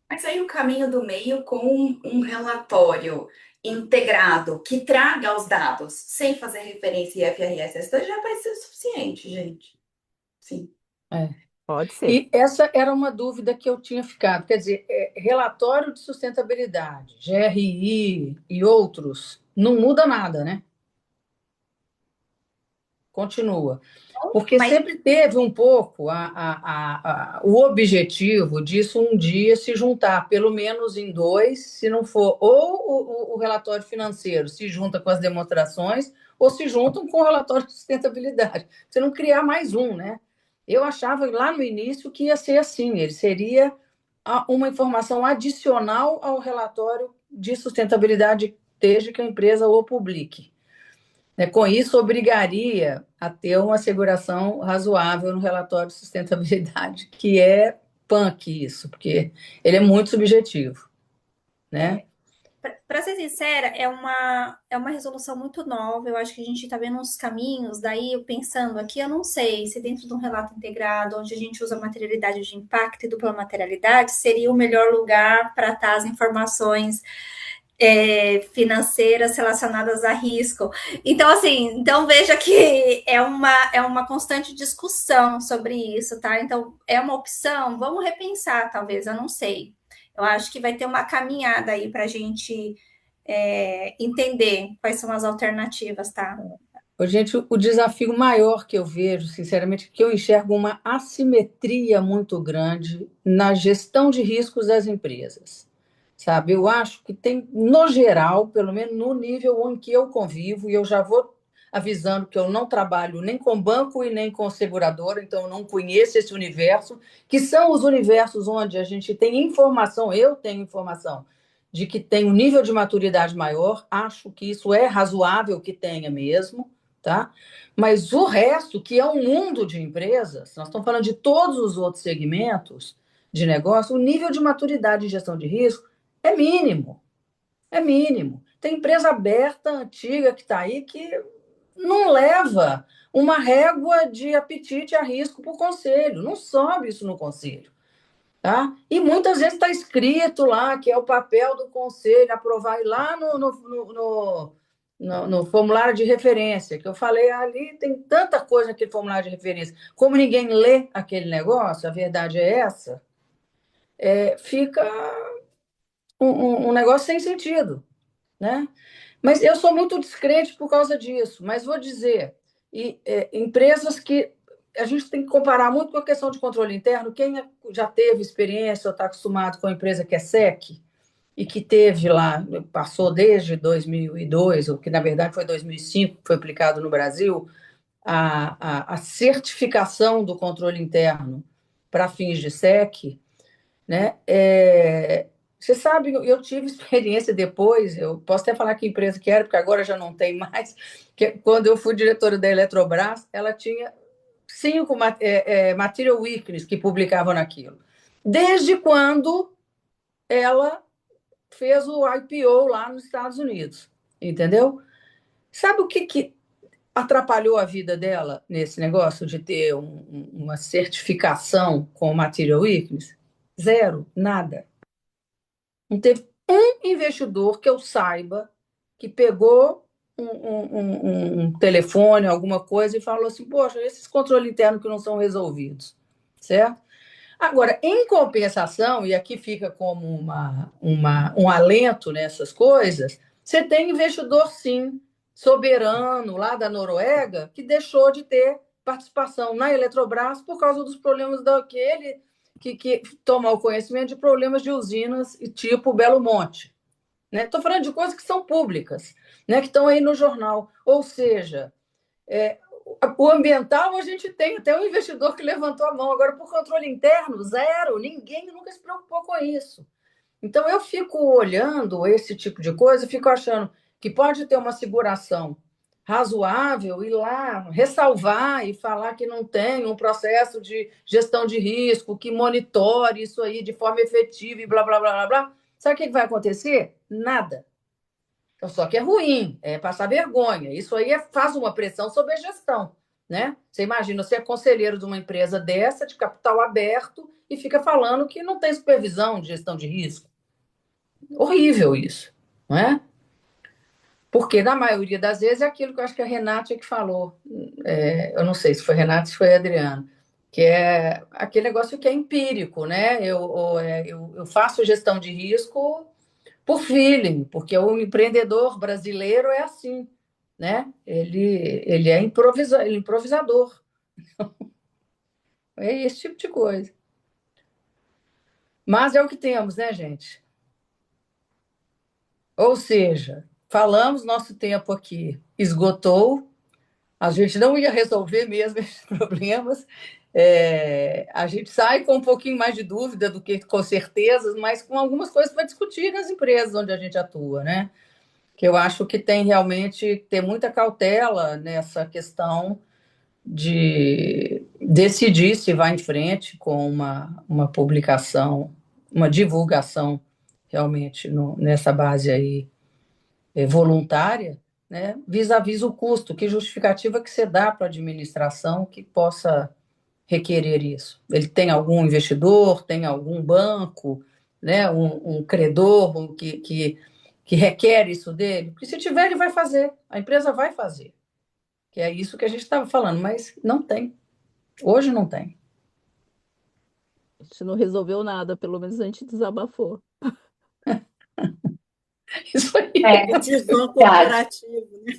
Mas aí o caminho do meio com um relatório integrado que traga os dados sem fazer referência em IFRS já vai ser o suficiente, gente. Sim. Pode ser. E essa era uma dúvida que eu tinha ficado. Quer dizer, relatório de sustentabilidade, GRI e outros, não muda nada, né? Continua. Porque Mas sempre teve um pouco o objetivo disso um dia se juntar, pelo menos em 2, se não for, ou o relatório financeiro se junta com as demonstrações, ou se juntam com o relatório de sustentabilidade. Você não criar mais um, né? Eu achava lá no início que ia ser assim, ele seria uma informação adicional ao relatório de sustentabilidade, desde que a empresa o publique. Com isso, obrigaria a ter uma asseguração razoável no relatório de sustentabilidade, que é punk isso, porque ele é muito subjetivo, né? para ser sincera, é uma resolução muito nova. Eu acho que a gente está vendo uns caminhos. Daí, eu pensando aqui, eu não sei se dentro de um relato integrado, onde a gente usa materialidade de impacto e dupla materialidade, seria o melhor lugar para estar as informações financeiras relacionadas a risco. Então, assim, então veja que é uma constante discussão sobre isso, tá? Então, é uma opção, vamos repensar, talvez, eu não sei. Eu acho que vai ter uma caminhada aí para a gente entender quais são as alternativas, tá? Gente, o desafio maior que eu vejo, sinceramente, é que eu enxergo uma assimetria muito grande na gestão de riscos das empresas. Sabe, eu acho que tem, no geral, pelo menos no nível em que eu convivo, e eu já vou avisando que eu não trabalho nem com banco e nem com seguradora, então eu não conheço esse universo, que são os universos onde a gente tem informação, eu tenho informação, de que tem um nível de maturidade maior, acho que isso é razoável que tenha mesmo, tá? Mas o resto, que é um mundo de empresas, nós estamos falando de todos os outros segmentos de negócio, o nível de maturidade de gestão de risco é mínimo. É mínimo. Tem empresa aberta, antiga, que está aí, que não leva uma régua de apetite a risco para o conselho. Não sobe isso no conselho. Tá? E muitas vezes está escrito lá que é o papel do conselho aprovar, e lá no formulário de referência, que eu falei, ali tem tanta coisa naquele formulário de referência. Como ninguém lê aquele negócio, a verdade é essa, fica um negócio sem sentido, né? Mas eu sou muito descrente por causa disso, mas vou dizer, empresas que a gente tem que comparar muito com a questão de controle interno, quem já teve experiência ou está acostumado com a empresa que é SEC, e que teve lá, passou desde 2002, ou que na verdade foi 2005, que foi aplicado no Brasil, a certificação do controle interno para fins de SEC, né? Você sabe, eu tive experiência depois, eu posso até falar que empresa que era, porque agora já não tem mais, que quando eu fui diretora da Eletrobras, ela tinha 5 material weakness que publicavam naquilo. Desde quando ela fez o IPO lá nos Estados Unidos, entendeu? Sabe o que atrapalhou a vida dela nesse negócio de ter uma certificação com material weakness? Zero, nada. Não teve um investidor que eu saiba que pegou um telefone, alguma coisa, e falou assim, poxa, esses controles internos que não são resolvidos, certo? Agora, em compensação, e aqui fica como um alento nessas coisas, você tem investidor, sim, soberano lá da Noruega, que deixou de ter participação na Eletrobras por causa dos problemas daquele que tomou conhecimento de problemas de usinas tipo Belo Monte. Estou falando de coisas que são públicas, né, que estão aí no jornal. Ou seja, o ambiental a gente tem até um investidor que levantou a mão. Agora, por controle interno, zero. Ninguém nunca se preocupou com isso. Então, eu fico olhando esse tipo de coisa e fico achando que pode ter uma seguração razoável, ir lá ressalvar e falar que não tem um processo de gestão de risco, que monitore isso aí de forma efetiva e blá, blá, blá, blá, blá. Sabe o que vai acontecer? Nada. Só que é ruim, é passar vergonha. Isso aí faz uma pressão sobre a gestão, né? Você imagina, você é conselheiro de uma empresa dessa, de capital aberto, e fica falando que não tem supervisão de gestão de risco. Horrível isso, não é? Porque, na maioria das vezes, é aquilo que eu acho que a Renata que falou. Eu não sei se foi a Renata ou se foi a Adriana, que é aquele negócio que é empírico, né? Eu faço gestão de risco por feeling, porque o empreendedor brasileiro é assim, né? Ele é improvisador. É esse tipo de coisa. Mas é o que temos, né, gente? Ou seja, falamos, nosso tempo aqui esgotou, a gente não ia resolver mesmo esses problemas. A gente sai com um pouquinho mais de dúvida do que com certezas, mas com algumas coisas para discutir nas empresas onde a gente atua, né? Que eu acho que tem realmente que ter muita cautela nessa questão de decidir se vai em frente com uma publicação, uma divulgação realmente nessa base aí voluntária, né, vis-à-vis o custo, que justificativa que você dá para a administração que possa requerer isso? Ele tem algum investidor, tem algum banco, né, um credor que requer isso dele? Porque se tiver, ele vai fazer, a empresa vai fazer. Que é isso que a gente estava falando, mas não tem. Hoje não tem. A gente não resolveu nada, pelo menos a gente desabafou. Isso aí. Decisão corporativa, né?